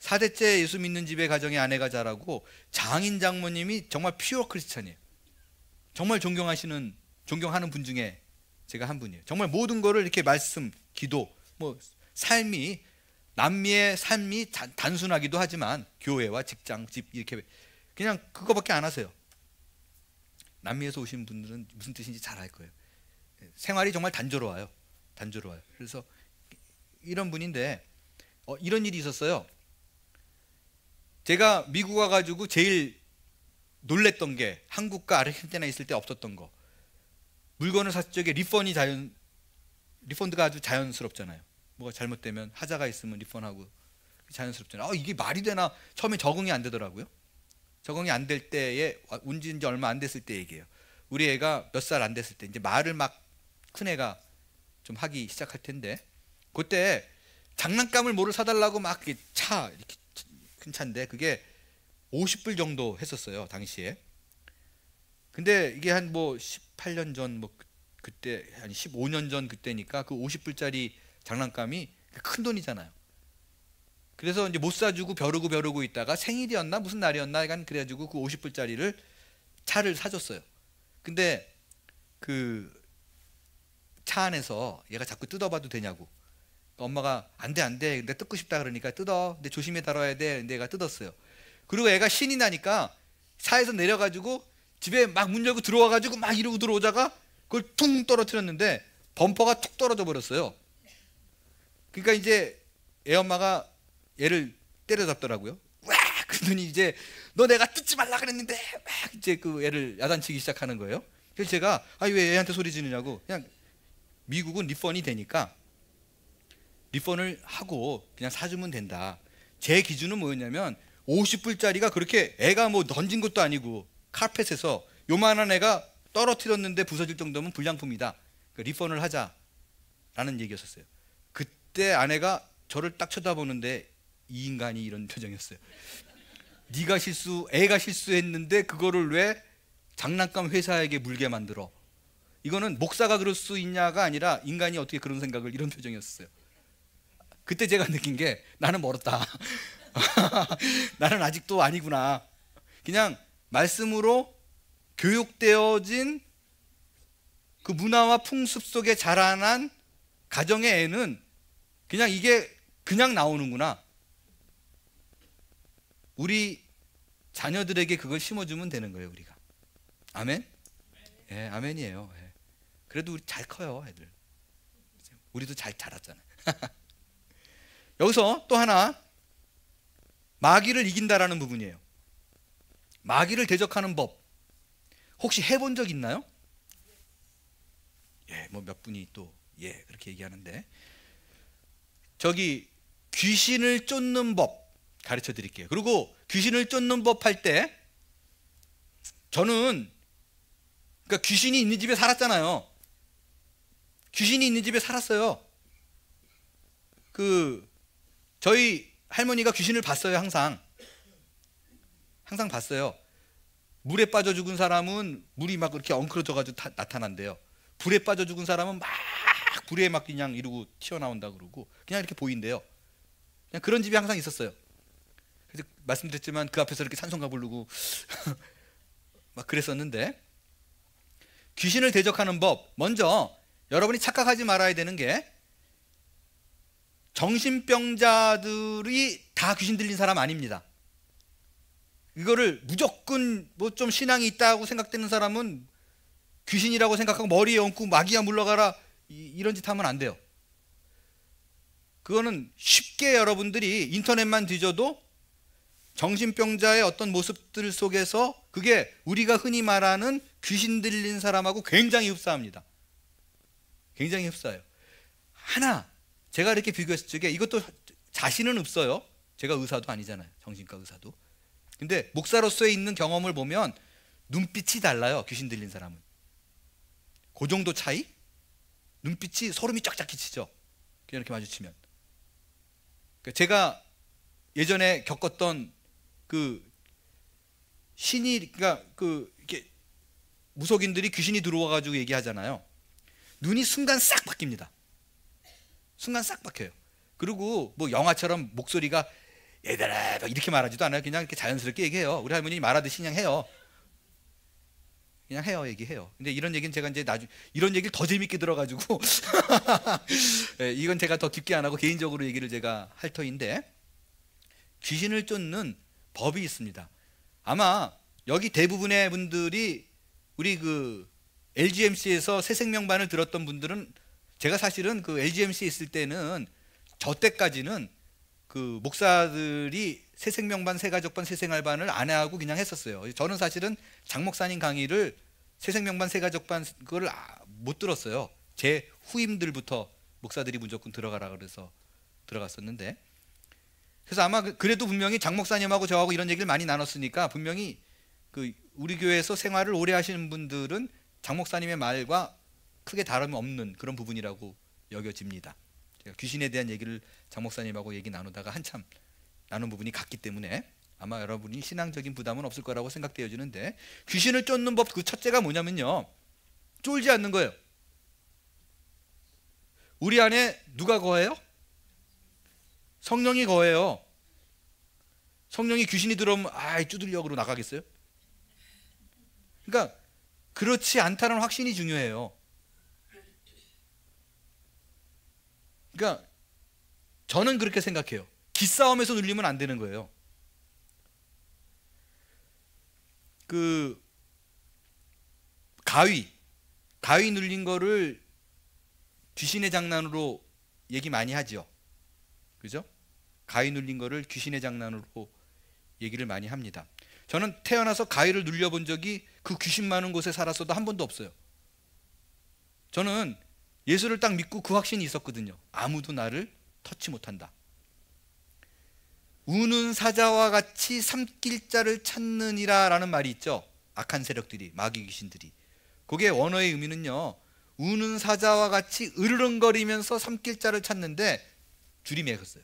4대째 예수 믿는 집의 가정에 아내가 자라고, 장인 장모님이 정말 퓨어 크리스찬이에요. 정말 존경하는 분 중에 제가 한 분이에요. 정말 모든 거를 이렇게 말씀, 기도, 뭐 삶이, 남미의 삶이 단순하기도 하지만 교회와 직장, 집 이렇게 그냥 그거밖에 안 하세요. 남미에서 오신 분들은 무슨 뜻인지 잘 알 거예요. 생활이 정말 단조로워요. 그래서 이런 분인데 이런 일이 있었어요. 제가 미국 와가지고 제일 놀랬던 게, 한국과 아르헨티나 있을 때 없었던 거. 물건을 샀을 적에 리펀드가 아주 자연스럽잖아요. 뭐가 잘못되면, 하자가 있으면 리펀하고 자연스럽잖아요. 이게 말이 되나 처음에 적응이 안 되더라고요. 적응이 안 될 때에, 운지 이제 얼마 안 됐을 때 얘기예요. 우리 애가 몇 살 안 됐을 때, 이제 말을 막 큰 애가 좀 하기 시작할 텐데, 그때 장난감을 뭐를 사달라고 막 이렇게 큰 차인데 그게 50불 정도 했었어요, 당시에. 근데 이게 한 뭐 18년 전, 뭐 그때 한 15년 전 그때니까 그 50불짜리 장난감이 큰 돈이잖아요. 그래서 이제 못 사주고 벼르고 있다가 생일이었나 무슨 날이었나, 약간 그래가지고 그 50불짜리를 차를 사줬어요. 근데 그 차 안에서 얘가 자꾸 뜯어봐도 되냐고, 엄마가 안 돼, 안 돼. 근데 뜯고 싶다 그러니까 뜯어. 근데 조심히 다뤄야 돼. 근데 애가 뜯었어요. 그리고 애가 신이 나니까 차에서 내려가지고 집에 막 문 열고 들어와가지고 막 이러고 들어오다가 그걸 퉁 떨어뜨렸는데 범퍼가 툭 떨어져 버렸어요. 그러니까 이제 애 엄마가 얘를 때려잡더라고요. 와! 그러더니 이제 너 내가 뜯지 말라 그랬는데 막 이제 그 애를 야단치기 시작하는 거예요. 그래서 제가 왜 애한테 소리 지르냐고, 그냥 미국은 리펀이 되니까 리펀을 하고 그냥 사주면 된다. 제 기준은 뭐였냐면 50불짜리가 그렇게 애가 뭐 던진 것도 아니고 카펫에서 요만한 애가 떨어뜨렸는데 부서질 정도면 불량품이다. 그러니까 리펀을 하자라는 얘기였었어요. 그때 아내가 저를 딱 쳐다보는데 이 인간이 이런 표정이었어요. 애가 실수했는데 그거를 왜 장난감 회사에게 물게 만들어? 이거는 목사가 그럴 수 있냐가 아니라 인간이 어떻게 그런 생각을, 이런 표정이었어요. 그때 제가 느낀 게 나는 멀었다. 나는 아직도 아니구나. 그냥 말씀으로 교육되어진 그 문화와 풍습 속에 자라난 가정의 애는 그냥 이게 그냥 나오는구나. 우리 자녀들에게 그걸 심어주면 되는 거예요, 우리가. 아멘? 예, 아멘이에요. 예. 그래도 우리 잘 커요, 애들. 우리도 잘 자랐잖아요. 여기서 또 하나, 마귀를 이긴다라는 부분이에요. 마귀를 대적하는 법 혹시 해본 적 있나요? 예, 뭐 몇 분이 또 예 그렇게 얘기하는데, 저기 귀신을 쫓는 법 가르쳐 드릴게요. 그리고 귀신을 쫓는 법 할 때 저는 그러니까 귀신이 있는 집에 살았잖아요. 귀신이 있는 집에 살았어요. 그 저희 할머니가 귀신을 봤어요. 항상 봤어요. 물에 빠져 죽은 사람은 물이 막 그렇게 엉클어져 가지고 나타난대요. 불에 빠져 죽은 사람은 막 불에 막 그냥 이러고 튀어나온다 그러고 그냥 이렇게 보인대요. 그냥 그런 집이 항상 있었어요. 그래서 말씀드렸지만 그 앞에서 이렇게 찬송가 부르고 막 그랬었는데, 귀신을 대적하는 법, 먼저 여러분이 착각하지 말아야 되는 게 정신병자들이 다 귀신 들린 사람 아닙니다. 이거를 무조건 뭐 좀 신앙이 있다고 생각되는 사람은 귀신이라고 생각하고 머리에 얹고 마귀야 물러가라 이런 짓 하면 안 돼요. 그거는 쉽게 여러분들이 인터넷만 뒤져도 정신병자의 어떤 모습들 속에서 그게 우리가 흔히 말하는 귀신 들린 사람하고 굉장히 흡사합니다. 굉장히 흡사해요. 하나 제가 이렇게 비교했을 적에, 이것도 자신은 없어요. 제가 의사도 아니잖아요. 정신과 의사도. 근데 목사로서의 있는 경험을 보면 눈빛이 달라요. 귀신 들린 사람은. 그 정도 차이? 눈빛이 소름이 쫙쫙 끼치죠. 그냥 이렇게 마주치면. 제가 예전에 겪었던 그 신이, 그러니까 그 이렇게 무속인들이 귀신이 들어와 가지고 얘기하잖아요. 눈이 순간 싹 바뀝니다. 순간 싹 바뀌어요. 그리고 뭐 영화처럼 목소리가 얘들아 이렇게 말하지도 않아요. 그냥 이렇게 자연스럽게 얘기해요. 우리 할머니 말하듯이 그냥 해요. 그냥 해요, 얘기해요. 근데 이런 얘기는 제가 이제 이런 얘기를 더 재밌게 들어가지고 네, 이건 제가 더 깊게 안 하고 개인적으로 얘기를 제가 할 터인데, 귀신을 쫓는 법이 있습니다. 아마 여기 대부분의 분들이 우리 그 LGMC에서 새생명반을 들었던 분들은, 제가 사실은 그 LGMC에 있을 때는 저 때까지는 그 목사들이 새생명반, 새가족반, 새생활반을 안 하고 그냥 했었어요. 저는 사실은 장 목사님 강의를 새생명반, 새가족반 그걸 못 들었어요. 제 후임들부터 목사들이 무조건 들어가라 그래서 들어갔었는데, 그래서 아마 그래도 분명히 장 목사님하고 저하고 이런 얘기를 많이 나눴으니까 분명히 그 우리 교회에서 생활을 오래 하시는 분들은 장 목사님의 말과 크게 다름이 없는 그런 부분이라고 여겨집니다. 제가 귀신에 대한 얘기를 장 목사님하고 얘기 나누다가 한참 나눈 부분이 같기 때문에 아마 여러분이 신앙적인 부담은 없을 거라고 생각되어지는데, 귀신을 쫓는 법 그 첫째가 뭐냐면요, 쫄지 않는 거예요. 우리 안에 누가 거해요? 성령이 거해요. 성령이 귀신이 들어오면 쭈들려고 나가겠어요? 그러니까 그렇지 않다는 확신이 중요해요. 그러니까
저는 그렇게 생각해요. 기싸움에서 눌리면 안 되는 거예요. 그 가위 눌린 거를 귀신의 장난으로 얘기 많이 하죠. 그죠? 가위 눌린 거를 귀신의 장난으로 얘기를 많이 합니다. 저는 태어나서 가위를 눌려본 적이 그 귀신 많은 곳에 살았어도 한 번도 없어요. 저는 예수를 딱 믿고 그 확신이 있었거든요. 아무도 나를 터치 못한다. 우는 사자와 같이 삼킬 자를 찾느니라 라는 말이 있죠. 악한 세력들이, 마귀 귀신들이. 그게 원어의 의미는요, 우는 사자와 같이 으르렁거리면서 삼킬 자를 찾는데 줄이 매었어요.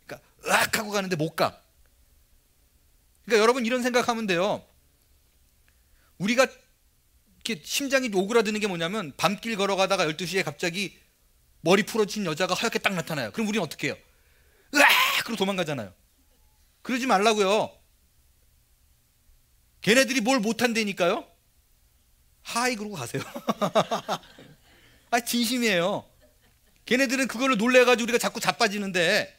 그러니까 으악 하고 가는데 못 가. 그러니까 여러분 이런 생각하면 돼요. 우리가 이렇게 심장이 오그라드는 게 뭐냐면, 밤길 걸어가다가 12시에 갑자기 머리 풀어진 여자가 하얗게 딱 나타나요. 그럼 우리는 어떻게 해요? 으악! 그러고 도망가잖아요. 그러지 말라고요. 걔네들이 뭘 못한다니까요. 하이 그러고 가세요. 아, 진심이에요. 걔네들은 그걸로 놀래가지고 우리가 자꾸 자빠지는데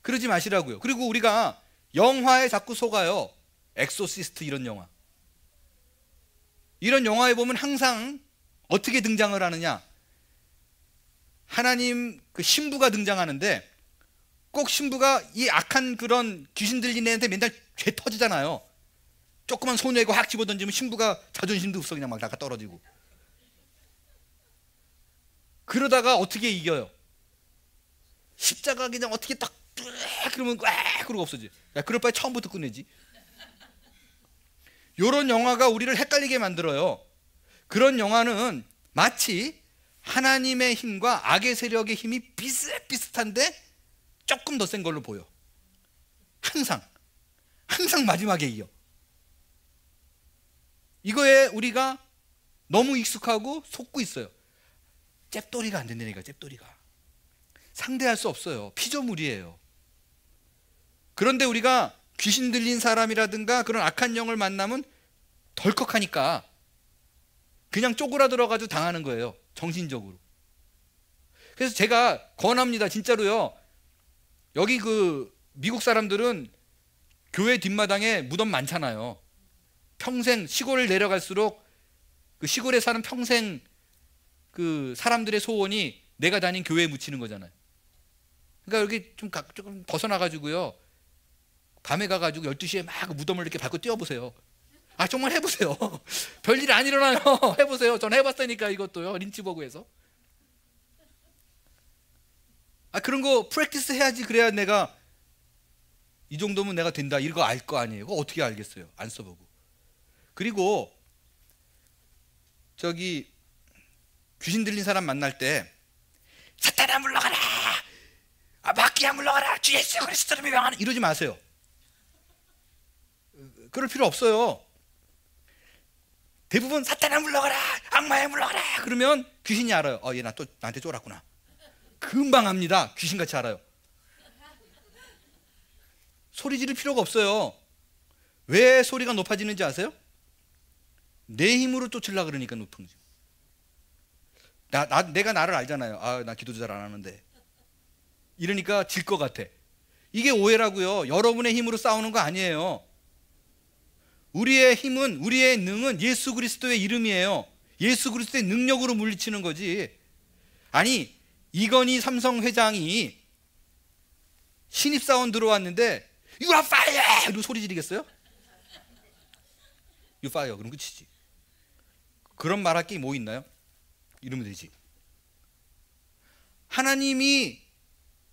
그러지 마시라고요. 그리고 우리가 영화에 자꾸 속아요. 엑소시스트 이런 영화. 이런 영화에 보면 항상 어떻게 등장을 하느냐, 하나님 그 신부가 등장하는데 꼭 신부가 이 악한 그런 귀신 들린 애한테 맨날 죄 터지잖아요. 조그만 소녀이고 확 집어던지면 신부가 자존심도 없어 그냥 막 나가 떨어지고. 그러다가 어떻게 이겨요? 십자가 그냥 어떻게 딱 그러면 그러고 없어지. 야, 그럴 바에 처음부터 끝내지. 요런 영화가 우리를 헷갈리게 만들어요. 그런 영화는 마치 하나님의 힘과 악의 세력의 힘이 비슷비슷한데 조금 더 센 걸로 보여. 항상 마지막에 이겨. 이거에 우리가 너무 익숙하고 속고 있어요. 잽돌이가 안 된다니까. 잽돌이가 상대할 수 없어요. 피조물이에요. 그런데 우리가 귀신 들린 사람이라든가 그런 악한 영을 만나면 덜컥하니까 그냥 쪼그라들어가지고 당하는 거예요. 정신적으로. 그래서 제가 권합니다. 진짜로요. 여기 그 미국 사람들은 교회 뒷마당에 무덤 많잖아요. 평생 시골을 내려갈수록 그 시골에 사는 평생 그 사람들의 소원이 내가 다닌 교회에 묻히는 거잖아요. 그러니까 여기 조금 벗어나가지고요, 밤에 가가지고 12시에 막 무덤을 이렇게 밟고 뛰어보세요. 아, 정말 해보세요. 별일 안 일어나요. 해보세요. 전 해봤으니까 이것도요. 린치버그에서. 아, 그런 거 프랙티스 해야지. 그래야 내가 이 정도면 내가 된다 이거 알 거 아니에요. 그거 어떻게 알겠어요? 안 써보고. 그리고 저기 귀신 들린 사람 만날 때 사탄아 물러가라, 아, 마귀야 물러가라, 주 예수 그리스도를 명하는, 이러지 마세요. 그럴 필요 없어요. 대부분 사탄아 물러가라, 악마야 물러가라 그러면 귀신이 알아요. 얘 나 또 나한테 쫄았구나. 금방 합니다. 귀신같이 알아요. 소리 지를 필요가 없어요. 왜 소리가 높아지는지 아세요? 내 힘으로 쫓으려고 그러니까 높은 거죠. 내가 나를 알잖아요. 아, 나 기도도 잘 안 하는데. 이러니까 질 것 같아. 이게 오해라고요. 여러분의 힘으로 싸우는 거 아니에요. 우리의 힘은, 우리의 능은 예수 그리스도의 이름이에요. 예수 그리스도의 능력으로 물리치는 거지. 아니, 이건희 삼성 회장이 신입사원 들어왔는데 You are fire! 이러고 소리 지르겠어요? You fire. 그럼 끝이지. 그런 말할 게 뭐 있나요? 이러면 되지. 하나님이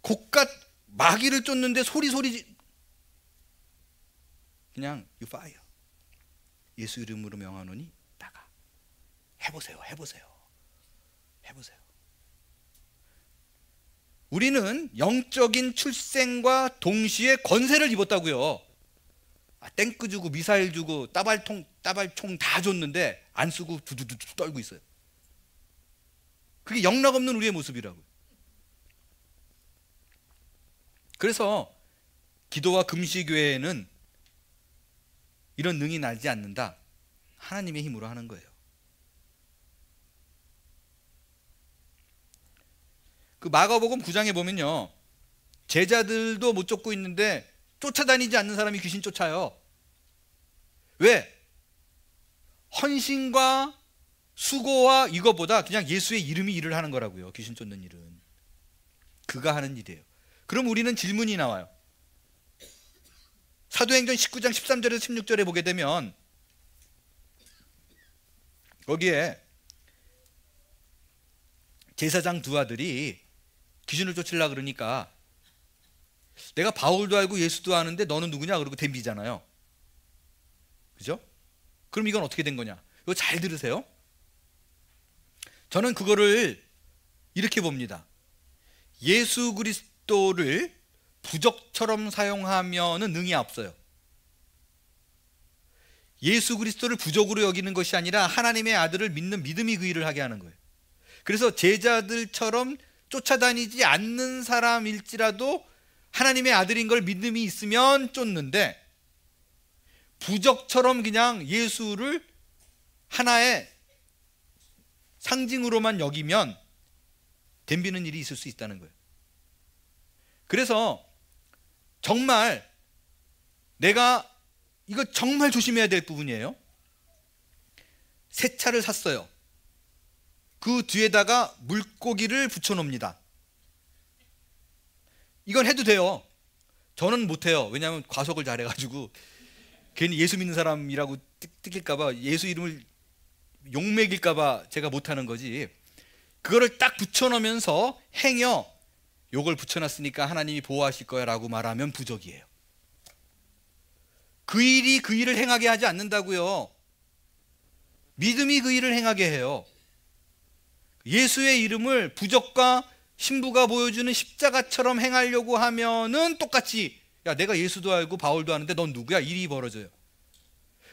곡갓 마귀를 쫓는데 그냥 You fire. 예수 이름으로 명하노니 나가. 해보세요. 우리는 영적인 출생과 동시에 권세를 입었다고요. 탱크 주고 미사일 주고 따발총 다 줬는데 안 쓰고 두두두 떨고 있어요. 그게 영락 없는 우리의 모습이라고요. 그래서 기도와 금식교회에는 이런 능이 나지 않는다. 하나님의 힘으로 하는 거예요. 그 마가복음 9장에 보면요, 제자들도 못 쫓고 있는데 쫓아다니지 않는 사람이 귀신 쫓아요. 왜? 헌신과 수고와 이것보다 그냥 예수의 이름이 일을 하는 거라고요. 귀신 쫓는 일은 그가 하는 일이에요. 그럼 우리는 질문이 나와요. 사도행전 19장 13절에서 16절에 보게 되면 거기에 제사장 두 아들이 귀신을 쫓으려고 그러니까 내가 바울도 알고 예수도 아는데 너는 누구냐 그러고 덤비잖아요. 그죠? 그럼 이건 어떻게 된 거냐? 이거 잘 들으세요. 저는 그거를 이렇게 봅니다. 예수 그리스도를 부적처럼 사용하면은 능이 없어요. 예수 그리스도를 부적으로 여기는 것이 아니라 하나님의 아들을 믿는 믿음이 그 일을 하게 하는 거예요. 그래서 제자들처럼 쫓아다니지 않는 사람일지라도 하나님의 아들인 걸 믿음이 있으면 쫓는데, 부적처럼 그냥 예수를 하나의 상징으로만 여기면 덤비는 일이 있을 수 있다는 거예요. 그래서 정말 내가 이거 정말 조심해야 될 부분이에요. 새 차를 샀어요. 그 뒤에다가 물고기를 붙여놓습니다. 이건 해도 돼요. 저는 못해요. 왜냐하면 과속을 잘해가지고 괜히 예수 믿는 사람이라고 뜯길까봐, 예수 이름을 욕먹일까봐 제가 못하는 거지. 그거를 딱 붙여놓으면서 행여 요걸 붙여놨으니까 하나님이 보호하실 거야 라고 말하면 부적이에요. 그 일이 그 일을 행하게 하지 않는다고요. 믿음이 그 일을 행하게 해요. 예수의 이름을 부적과 신부가 보여주는 십자가처럼 행하려고 하면은 똑같이, 야 내가 예수도 알고 바울도 아는데 넌 누구야? 일이 벌어져요.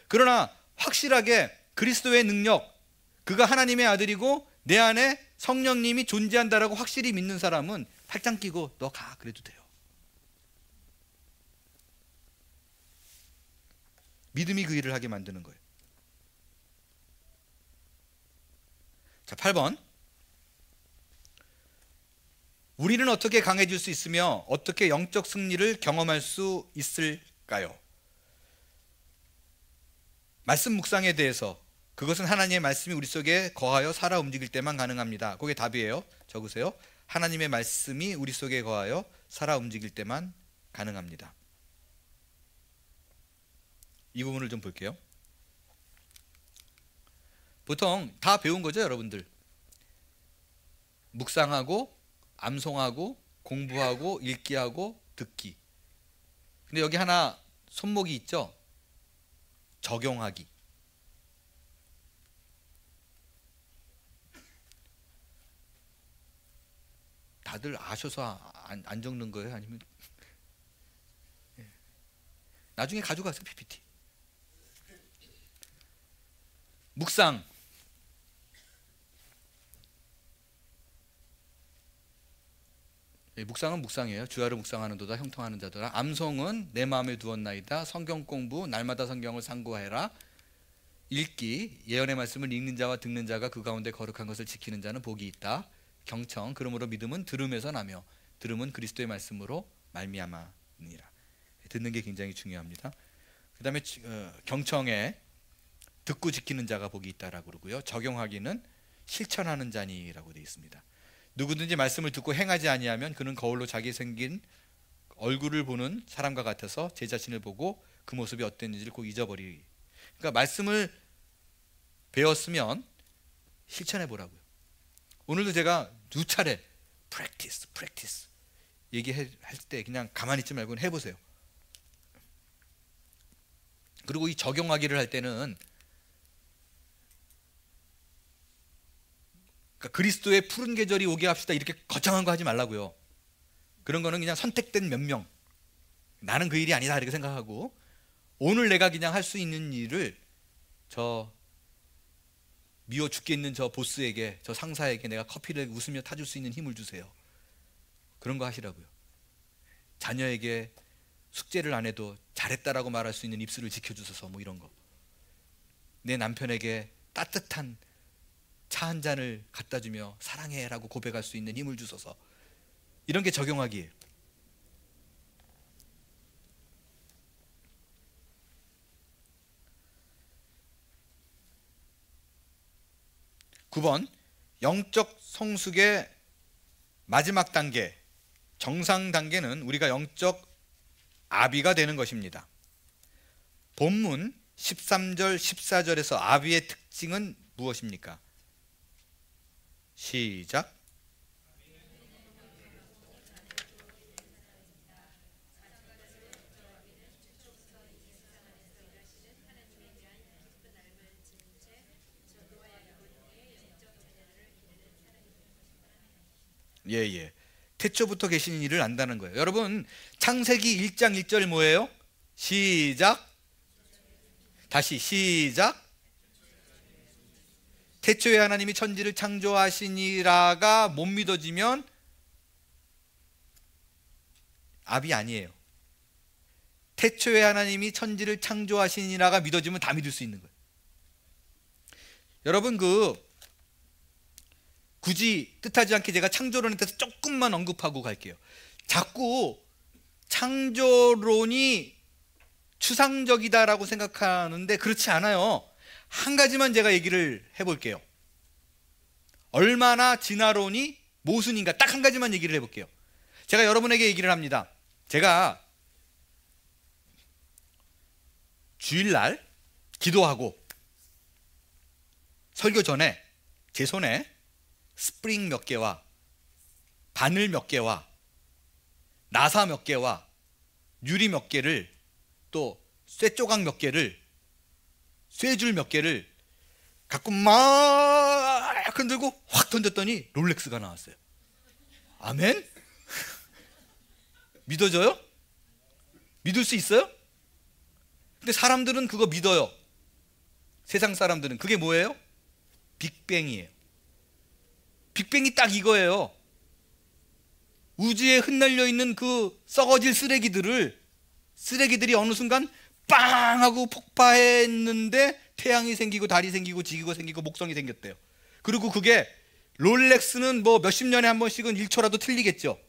그러나 확실하게 그리스도의 능력, 그가 하나님의 아들이고 내 안에 성령님이 존재한다라고 확실히 믿는 사람은 팔짱 끼고 너 가 그래도 돼요. 믿음이 그 일을 하게 만드는 거예요. 자, 8번. 우리는 어떻게 강해질 수 있으며 어떻게 영적 승리를 경험할 수 있을까요? 말씀 묵상에 대해서, 그것은 하나님의 말씀이 우리 속에 거하여 살아 움직일 때만 가능합니다. 그게 답이에요. 적으세요. 하나님의 말씀이 우리 속에 거하여 살아 움직일 때만 가능합니다. 이 부분을 좀 볼게요. 보통 다 배운 거죠, 여러분들. 묵상하고 암송하고 공부하고 읽기하고 듣기. 근데 여기 하나 손목이 있죠? 적용하기. 다들 아셔서 안 적는 거예요? 아니면 나중에 가져가세요, PPT. 묵상. 묵상은 묵상이에요. 주야를 묵상하는 도다 형통하는 자도라. 암송은 내 마음에 두었나이다. 성경 공부 날마다 성경을 상고해라. 읽기, 예언의 말씀을 읽는 자와 듣는 자가 그 가운데 거룩한 것을 지키는 자는 복이 있다. 경청, 그러므로 믿음은 들음에서 나며 들음은 그리스도의 말씀으로 말미암아니라. 듣는 게 굉장히 중요합니다. 그 다음에 경청에 듣고 지키는 자가 복이 있다라고 그러고요. 적용하기는 실천하는 자니라고 되어 있습니다. 누구든지 말씀을 듣고 행하지 아니하면 그는 거울로 자기 생긴 얼굴을 보는 사람과 같아서 제 자신을 보고 그 모습이 어땠는지를 꼭 잊어버리리. 그러니까 말씀을 배웠으면 실천해 보라고요. 오늘도 제가 두 차례 practice 얘기할 때 그냥 가만히 있지 말고 해보세요. 그리고 이 적용하기를 할 때는 그러니까 그리스도의 푸른 계절이 오게 합시다 이렇게 거창한 거 하지 말라고요. 그런 거는 그냥 선택된 몇 명, 나는 그 일이 아니다 이렇게 생각하고, 오늘 내가 그냥 할 수 있는 일을 저 미워 죽겠는 저 보스에게, 저 상사에게 내가 커피를 웃으며 타줄 수 있는 힘을 주세요. 그런 거 하시라고요. 자녀에게 숙제를 안 해도 잘했다라고 말할 수 있는 입술을 지켜주셔서 뭐 이런 거. 내 남편에게 따뜻한 차 한 잔을 갖다 주며 사랑해라고 고백할 수 있는 힘을 주셔서
이런 게 적용하기예요. 9번 영적 성숙의 마지막 단계, 정상 단계는 우리가 영적 아비가 되는 것입니다. 본문 13절 14절에서 아비의 특징은 무엇입니까? 시작. 예. 태초부터 계신 이를 안다는 거예요. 여러분, 창세기 1장 1절 뭐예요? 시작. 다시 시작. 태초에 하나님이 천지를 창조하시니라가 못 믿어지면 아비 아니에요. 태초에 하나님이 천지를 창조하시니라가 믿어지면 다 믿을 수 있는 거예요. 여러분, 굳이 뜻하지 않게 제가 창조론에 대해서 조금만 언급하고 갈게요. 자꾸 창조론이 추상적이다라고 생각하는데 그렇지 않아요. 한 가지만 제가 얘기를 해볼게요. 얼마나 진화론이 모순인가 딱 한 가지만 얘기를 해볼게요. 제가 여러분에게 얘기를 합니다. 제가 주일날 기도하고 설교 전에 제 손에 스프링 몇 개와 바늘 몇 개와 나사 몇 개와 유리 몇 개를 또 쇠조각 몇 개를 쇠줄 몇 개를 갖고 막 흔들고 확 던졌더니 롤렉스가 나왔어요. 아멘? 믿어져요? 믿을 수 있어요? 근데 사람들은 그거 믿어요. 세상 사람들은. 그게 뭐예요? 빅뱅이에요. 빅뱅이 딱 이거예요. 우주에 흩날려 있는 그 썩어질 쓰레기들이 어느 순간 빵 하고 폭파했는데 태양이 생기고 달이 생기고 지구가 생기고 목성이 생겼대요. 그리고 그게 롤렉스는 뭐 몇십 년에 한 번씩은 1초라도 틀리겠죠.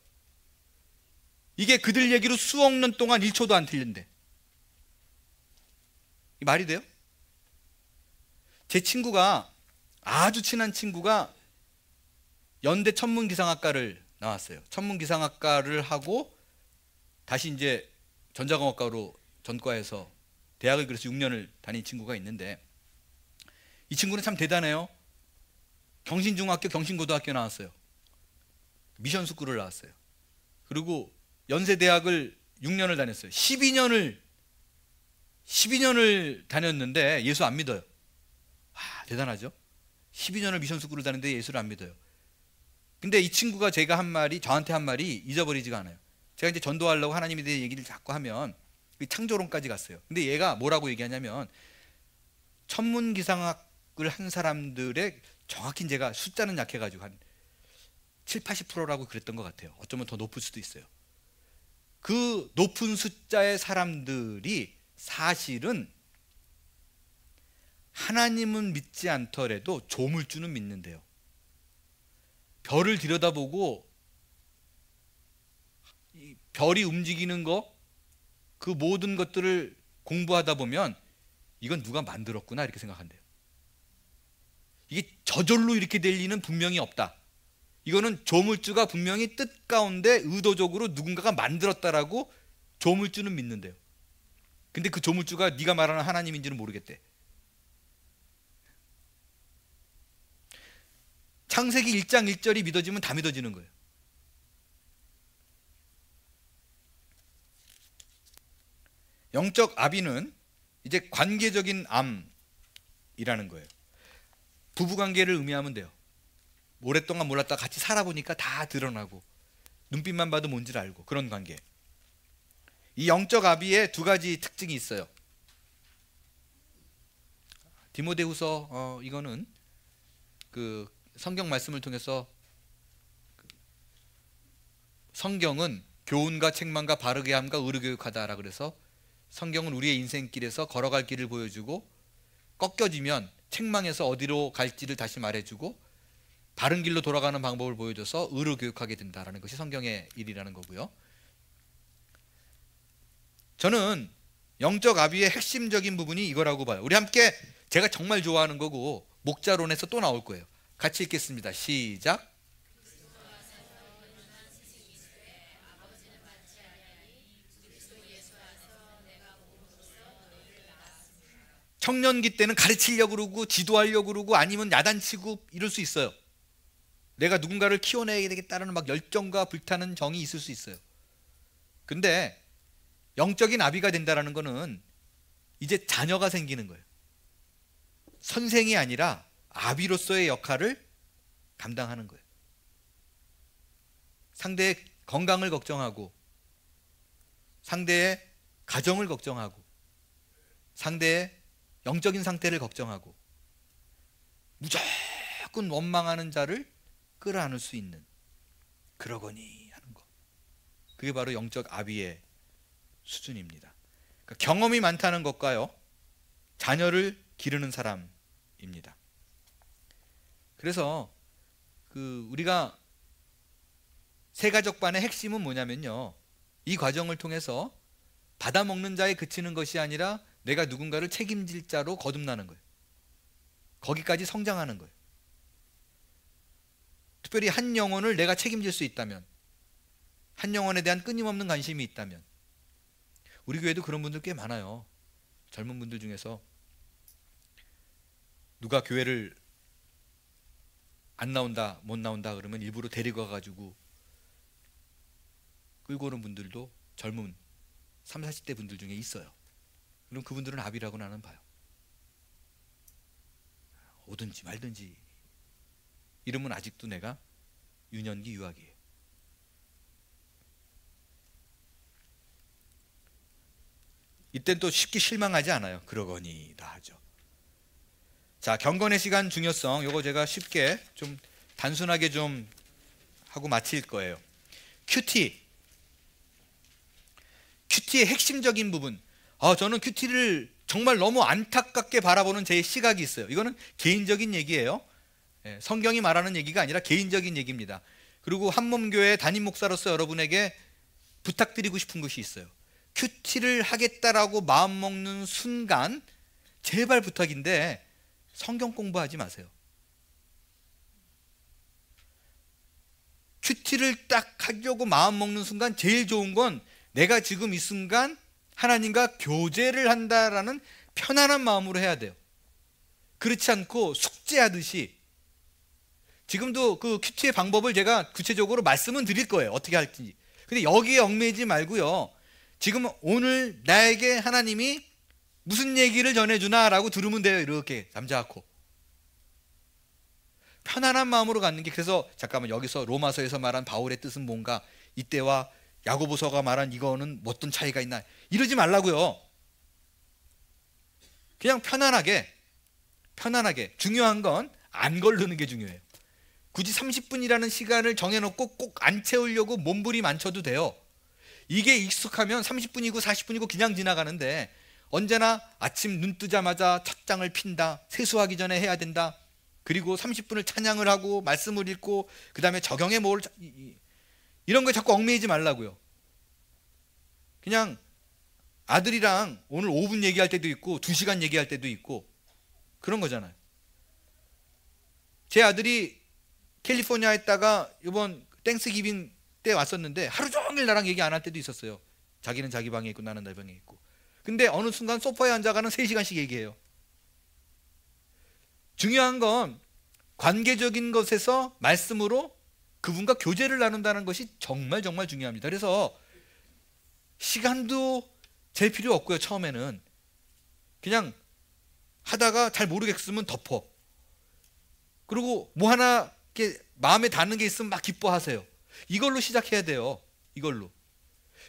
이게 그들 얘기로 수억 년 동안 1초도 안 틀린대. 이 말이 돼요? 제 친구가, 아주 친한 친구가 연대 천문기상학과를 나왔어요. 천문기상학과를 하고 다시 이제 전자공학과로 전과해서 대학을 그래서 6년을 다닌 친구가 있는데, 이 친구는 참 대단해요. 경신중학교, 경신고등학교 나왔어요. 미션 스쿨을 나왔어요. 그리고 연세대학을 6년을 다녔어요. 12년을 다녔는데 예수 안 믿어요. 와, 대단하죠? 12년을 미션 스쿨을 다녔는데 예수를 안 믿어요. 근데 이 친구가 저한테 한 말이 잊어버리지가 않아요. 제가 이제 전도하려고 하나님에 대해 얘기를 자꾸 하면 창조론까지 갔어요. 근데 얘가 뭐라고 얘기하냐면, 천문기상학을 한 사람들의, 정확히 제가 숫자는 약해가지고 한 7, 80%라고 그랬던 것 같아요. 어쩌면 더 높을 수도 있어요. 그 높은 숫자의 사람들이 사실은 하나님은 믿지 않더라도 조물주는 믿는데요. 별을 들여다보고 이 별이 움직이는 거, 그 모든 것들을 공부하다 보면 이건 누가 만들었구나 이렇게 생각한대요. 이게 저절로 이렇게 될 리는 분명히 없다. 이거는 조물주가 분명히 뜻 가운데 의도적으로 누군가가 만들었다라고 조물주는 믿는데요. 근데 그 조물주가 네가 말하는 하나님인지는 모르겠대. 창세기 1장 1절이 믿어지면 다 믿어지는 거예요. 영적 아비는 이제 관계적인 암이라는 거예요. 부부관계를 의미하면 돼요. 오랫동안 몰랐다가 같이 살아보니까 다 드러나고 눈빛만 봐도 뭔지를 알고, 그런 관계. 이 영적 아비의 두 가지 특징이 있어요. 디모데후서 이거는 그 성경 말씀을 통해서 성경은 교훈과 책망과 바르게 함과 의로 교육하다라 그래서 성경은 우리의 인생길에서 걸어갈 길을 보여주고, 꺾여지면 책망에서 어디로 갈지를 다시 말해주고, 바른 길로 돌아가는 방법을 보여줘서 의로 교육하게 된다라는 것이 성경의 일이라는 거고요. 저는 영적 아비의 핵심적인 부분이 이거라고 봐요. 우리 함께, 제가 정말 좋아하는 거고 목자론에서 또 나올 거예요. 같이 읽겠습니다. 시작. 청년기 때는 가르치려고 그러고 지도하려고 그러고 아니면 야단치고 이럴 수 있어요. 내가 누군가를 키워내야 되겠다는 막 열정과 불타는 정이 있을 수 있어요. 근데 영적인 아비가 된다는 거는 이제 자녀가 생기는 거예요. 선생이 아니라 아비로서의 역할을 감당하는 거예요. 상대의 건강을 걱정하고, 상대의 가정을 걱정하고, 상대의 영적인 상태를 걱정하고, 무조건 원망하는 자를 끌어안을 수 있는, 그러거니 하는 것, 그게 바로 영적 아비의 수준입니다. 그러니까 경험이 많다는 것과요, 자녀를 기르는 사람입니다. 그래서 우리가 세가족반의 핵심은 뭐냐면요, 이 과정을 통해서 받아먹는 자에 그치는 것이 아니라 내가 누군가를 책임질 자로 거듭나는 거예요. 거기까지 성장하는 거예요. 특별히 한 영혼을 내가 책임질 수 있다면, 한 영혼에 대한 끊임없는 관심이 있다면, 우리 교회도 그런 분들 꽤 많아요. 젊은 분들 중에서 누가 교회를 안 나온다, 못 나온다 그러면 일부러 데리고 가가지고 끌고 오는 분들도 젊은 30, 40대 분들 중에 있어요. 그럼 그분들은 아비라고 나는 봐요. 오든지 말든지 이러면 아직도 내가 유년기 유아기예요. 이땐 또 쉽게 실망하지 않아요. 그러거니다 하죠. 자, 경건의 시간 중요성, 요거 제가 쉽게 좀 단순하게 좀 하고 마칠 거예요. 큐티의 핵심적인 부분, 저는 큐티를 정말 너무 안타깝게 바라보는 제 시각이 있어요. 이거는 개인적인 얘기예요. 성경이 말하는 얘기가 아니라 개인적인 얘기입니다. 그리고 한몸교회 담임 목사로서 여러분에게 부탁드리고 싶은 것이 있어요. 큐티를 하겠다라고 마음먹는 순간 제발 부탁인데 성경 공부하지 마세요. 큐티를 딱 하려고 마음먹는 순간 제일 좋은 건 내가 지금 이 순간 하나님과 교제를 한다라는 편안한 마음으로 해야 돼요. 그렇지 않고 숙제하듯이, 지금도 그 큐티의 방법을 제가 구체적으로 말씀은 드릴 거예요. 어떻게 할지. 근데 여기에 얽매이지 말고요, 지금 오늘 나에게 하나님이 무슨 얘기를 전해주나 라고 들으면 돼요. 이렇게 잠자코 편안한 마음으로 갖는 게. 그래서 잠깐만, 여기서 로마서에서 말한 바울의 뜻은 뭔가, 이때와 야고보서가 말한 이거는 어떤 차이가 있나, 이러지 말라고요. 그냥 편안하게 중요한 건 안 걸르는 게 중요해요. 굳이 30분이라는 시간을 정해놓고 꼭 안 채우려고 몸부림 안 쳐도 돼요. 이게 익숙하면 30분이고 40분이고 그냥 지나가는데, 언제나 아침 눈 뜨자마자 첫 장을 핀다, 세수하기 전에 해야 된다, 그리고 30분을 찬양을 하고 말씀을 읽고 그 다음에 적용해 뭘, 이런 거에 자꾸 얽매이지 말라고요. 그냥 아들이랑 오늘 5분 얘기할 때도 있고 2시간 얘기할 때도 있고 그런 거잖아요. 제 아들이 캘리포니아에 있다가 이번 땡스기빙 때 왔었는데 하루 종일 나랑 얘기 안 할 때도 있었어요. 자기는 자기 방에 있고 나는 내 방에 있고. 근데 어느 순간 소파에 앉아가는 3시간씩 얘기해요. 중요한 건 관계적인 것에서 말씀으로 그분과 교제를 나눈다는 것이 정말 정말 중요합니다. 그래서 시간도 잴 필요 없고요. 처음에는 그냥 하다가 잘 모르겠으면 덮어. 그리고 뭐 하나 이렇게 마음에 닿는 게 있으면 막 기뻐하세요. 이걸로 시작해야 돼요. 이걸로.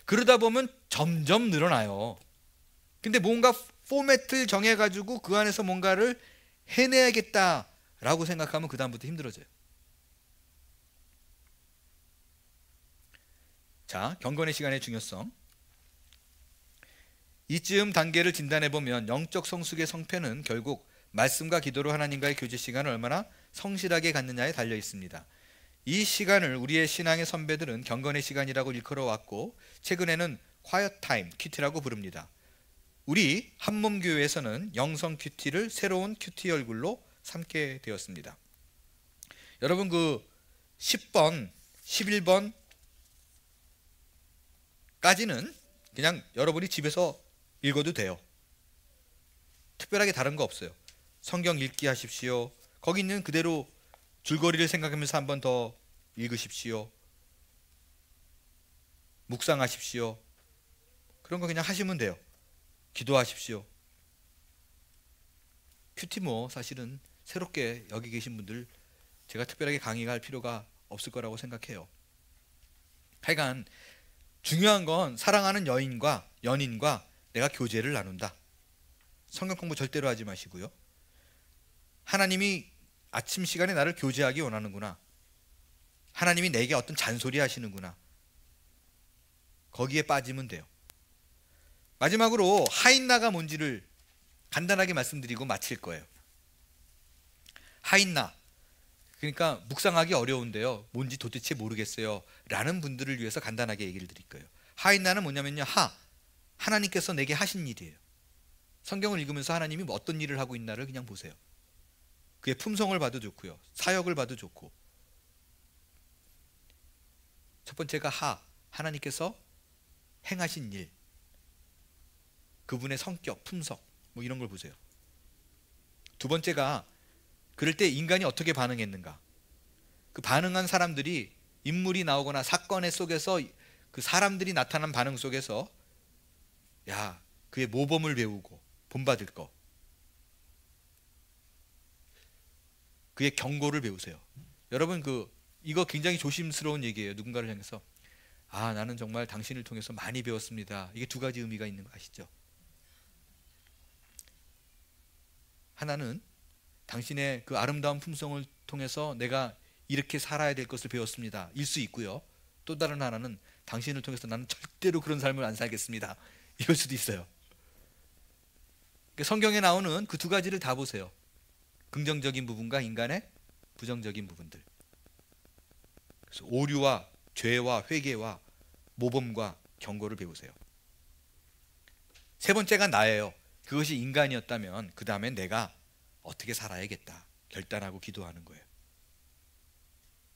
그러다 보면 점점 늘어나요. 근데 뭔가 포맷을 정해가지고 그 안에서 뭔가를 해내야겠다라고 생각하면 그 다음부터 힘들어져요. 자, 경건의 시간의 중요성. 이쯤 단계를 진단해보면 영적 성숙의 성패는 결국 말씀과 기도로 하나님과의 교제 시간을 얼마나 성실하게 갖느냐에 달려 있습니다. 이 시간을 우리의 신앙의 선배들은 경건의 시간이라고 일컬어 왔고 최근에는 quiet time, 큐티라고 부릅니다. 우리 한몸교회에서는 영성 큐티를 새로운 큐티 얼굴로 삼게 되었습니다. 여러분 그 10번, 11번 까지는 그냥 여러분이 집에서 읽어도 돼요. 특별하게 다른 거 없어요. 성경 읽기 하십시오. 거기 있는 그대로 줄거리를 생각하면서 한 번 더 읽으십시오. 묵상하십시오. 그런 거 그냥 하시면 돼요. 기도하십시오. 큐티 뭐 사실은 새롭게 여기 계신 분들 제가 특별하게 강의할 필요가 없을 거라고 생각해요. 하여간 중요한 건 사랑하는 여인과 연인과 내가 교제를 나눈다. 성경 공부 절대로 하지 마시고요. 하나님이 아침 시간에 나를 교제하기 원하는구나. 하나님이 내게 어떤 잔소리 하시는구나. 거기에 빠지면 돼요. 마지막으로 하인나가 뭔지를 간단하게 말씀드리고 마칠 거예요. 하인나, 그러니까 묵상하기 어려운데요, 뭔지 도대체 모르겠어요 라는 분들을 위해서 간단하게 얘기를 드릴 거예요. 하인나는 뭐냐면요, 하나님께서 내게 하신 일이에요. 성경을 읽으면서 하나님이 어떤 일을 하고 있나를 그냥 보세요. 그의 품성을 봐도 좋고요, 사역을 봐도 좋고. 첫 번째가 하나님께서 행하신 일, 그분의 성격, 품성 뭐 이런 걸 보세요. 두 번째가 그럴 때 인간이 어떻게 반응했는가. 그 반응한 사람들이, 인물이 나오거나 사건 속에서 그 사람들이 나타난 반응 속에서 그의 모범을 배우고 본받을 거, 그의 경고를 배우세요. 여러분 이거 굉장히 조심스러운 얘기예요. 누군가를 향해서 나는 정말 당신을 통해서 많이 배웠습니다. 이게 두 가지 의미가 있는 거 아시죠? 하나는 당신의 그 아름다운 품성을 통해서 내가 이렇게 살아야 될 것을 배웠습니다 일 수 있고요, 또 다른 하나는 당신을 통해서 나는 절대로 그런 삶을 안 살겠습니다 이럴 수도 있어요. 그러니까 성경에 나오는 그 두 가지를 다 보세요. 긍정적인 부분과 인간의 부정적인 부분들. 그래서 오류와 죄와 회개와 모범과 경고를 배우세요. 세 번째가 나예요. 그것이 인간이었다면 그 다음에 내가 어떻게 살아야겠다 결단하고 기도하는 거예요.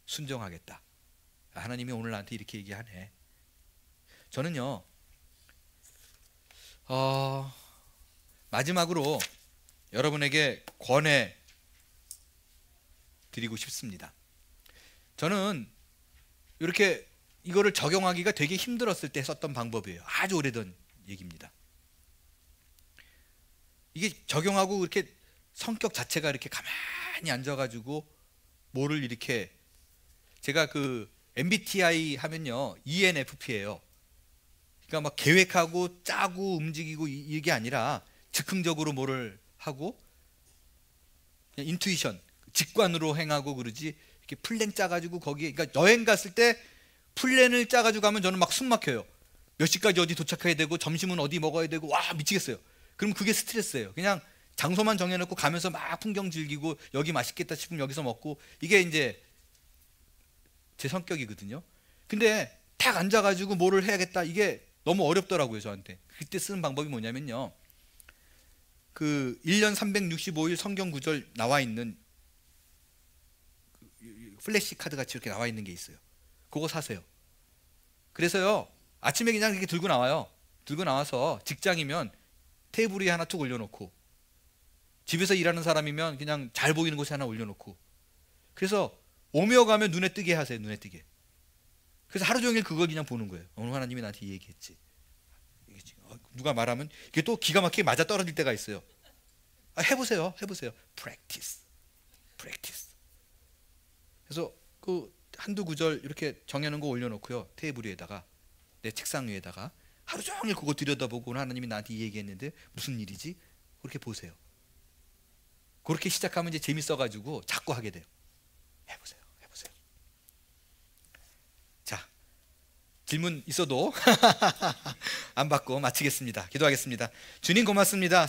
순종하겠다. 하나님이 오늘 나한테 이렇게 얘기하네. 저는요 마지막으로 여러분에게 권해 드리고 싶습니다. 저는 이렇게 이거를 적용하기가 되게 힘들었을 때 썼던 방법이에요. 아주 오래전 얘기입니다. 이게 적용하고 이렇게 성격 자체가 이렇게 가만히 앉아가지고 뭐를 이렇게, 제가 그 MBTI 하면요 ENFP예요. 그러니까 막 계획하고 짜고 움직이고 이게 아니라 즉흥적으로 뭐를 하고 그냥 인투이션, 직관으로 행하고 그러지, 이렇게 플랜 짜가지고 거기에, 그러니까 여행 갔을 때 플랜을 짜가지고 가면 저는 막 숨 막혀요. 몇 시까지 어디 도착해야 되고 점심은 어디 먹어야 되고 미치겠어요. 그럼 그게 스트레스예요. 그냥 장소만 정해놓고 가면서 막 풍경 즐기고 여기 맛있겠다 싶으면 여기서 먹고, 이게 이제 제 성격이거든요. 근데 딱 앉아가지고 뭐를 해야겠다, 이게 너무 어렵더라고요 저한테. 그때 쓰는 방법이 뭐냐면요, 그 1년 365일 성경 구절 나와 있는 플래시 카드 같이 이렇게 나와 있는 게 있어요. 그거 사세요. 그래서요 아침에 그냥 이렇게 들고 나와요. 들고 나와서 직장이면 테이블 위에 하나 툭 올려놓고, 집에서 일하는 사람이면 그냥 잘 보이는 곳에 하나 올려놓고, 그래서 오며 가며 눈에 뜨게 하세요. 눈에 뜨게. 그래서 하루 종일 그걸 그냥 보는 거예요. 오늘 하나님이 나한테 이 얘기했지. 누가 말하면 이게 또 기가 막히게 맞아 떨어질 때가 있어요. 해보세요. practice. 그래서 그 한두 구절 이렇게 정해놓은 거 올려놓고요, 테이블 위에다가, 내 책상 위에다가 하루 종일 그거 들여다보고 오늘 하나님이 나한테 이 얘기했는데 무슨 일이지? 그렇게 보세요. 그렇게 시작하면 이제 재밌어가지고 자꾸 하게 돼요. 해보세요. 자, 질문 있어도 안 받고 마치겠습니다. 기도하겠습니다. 주님 고맙습니다.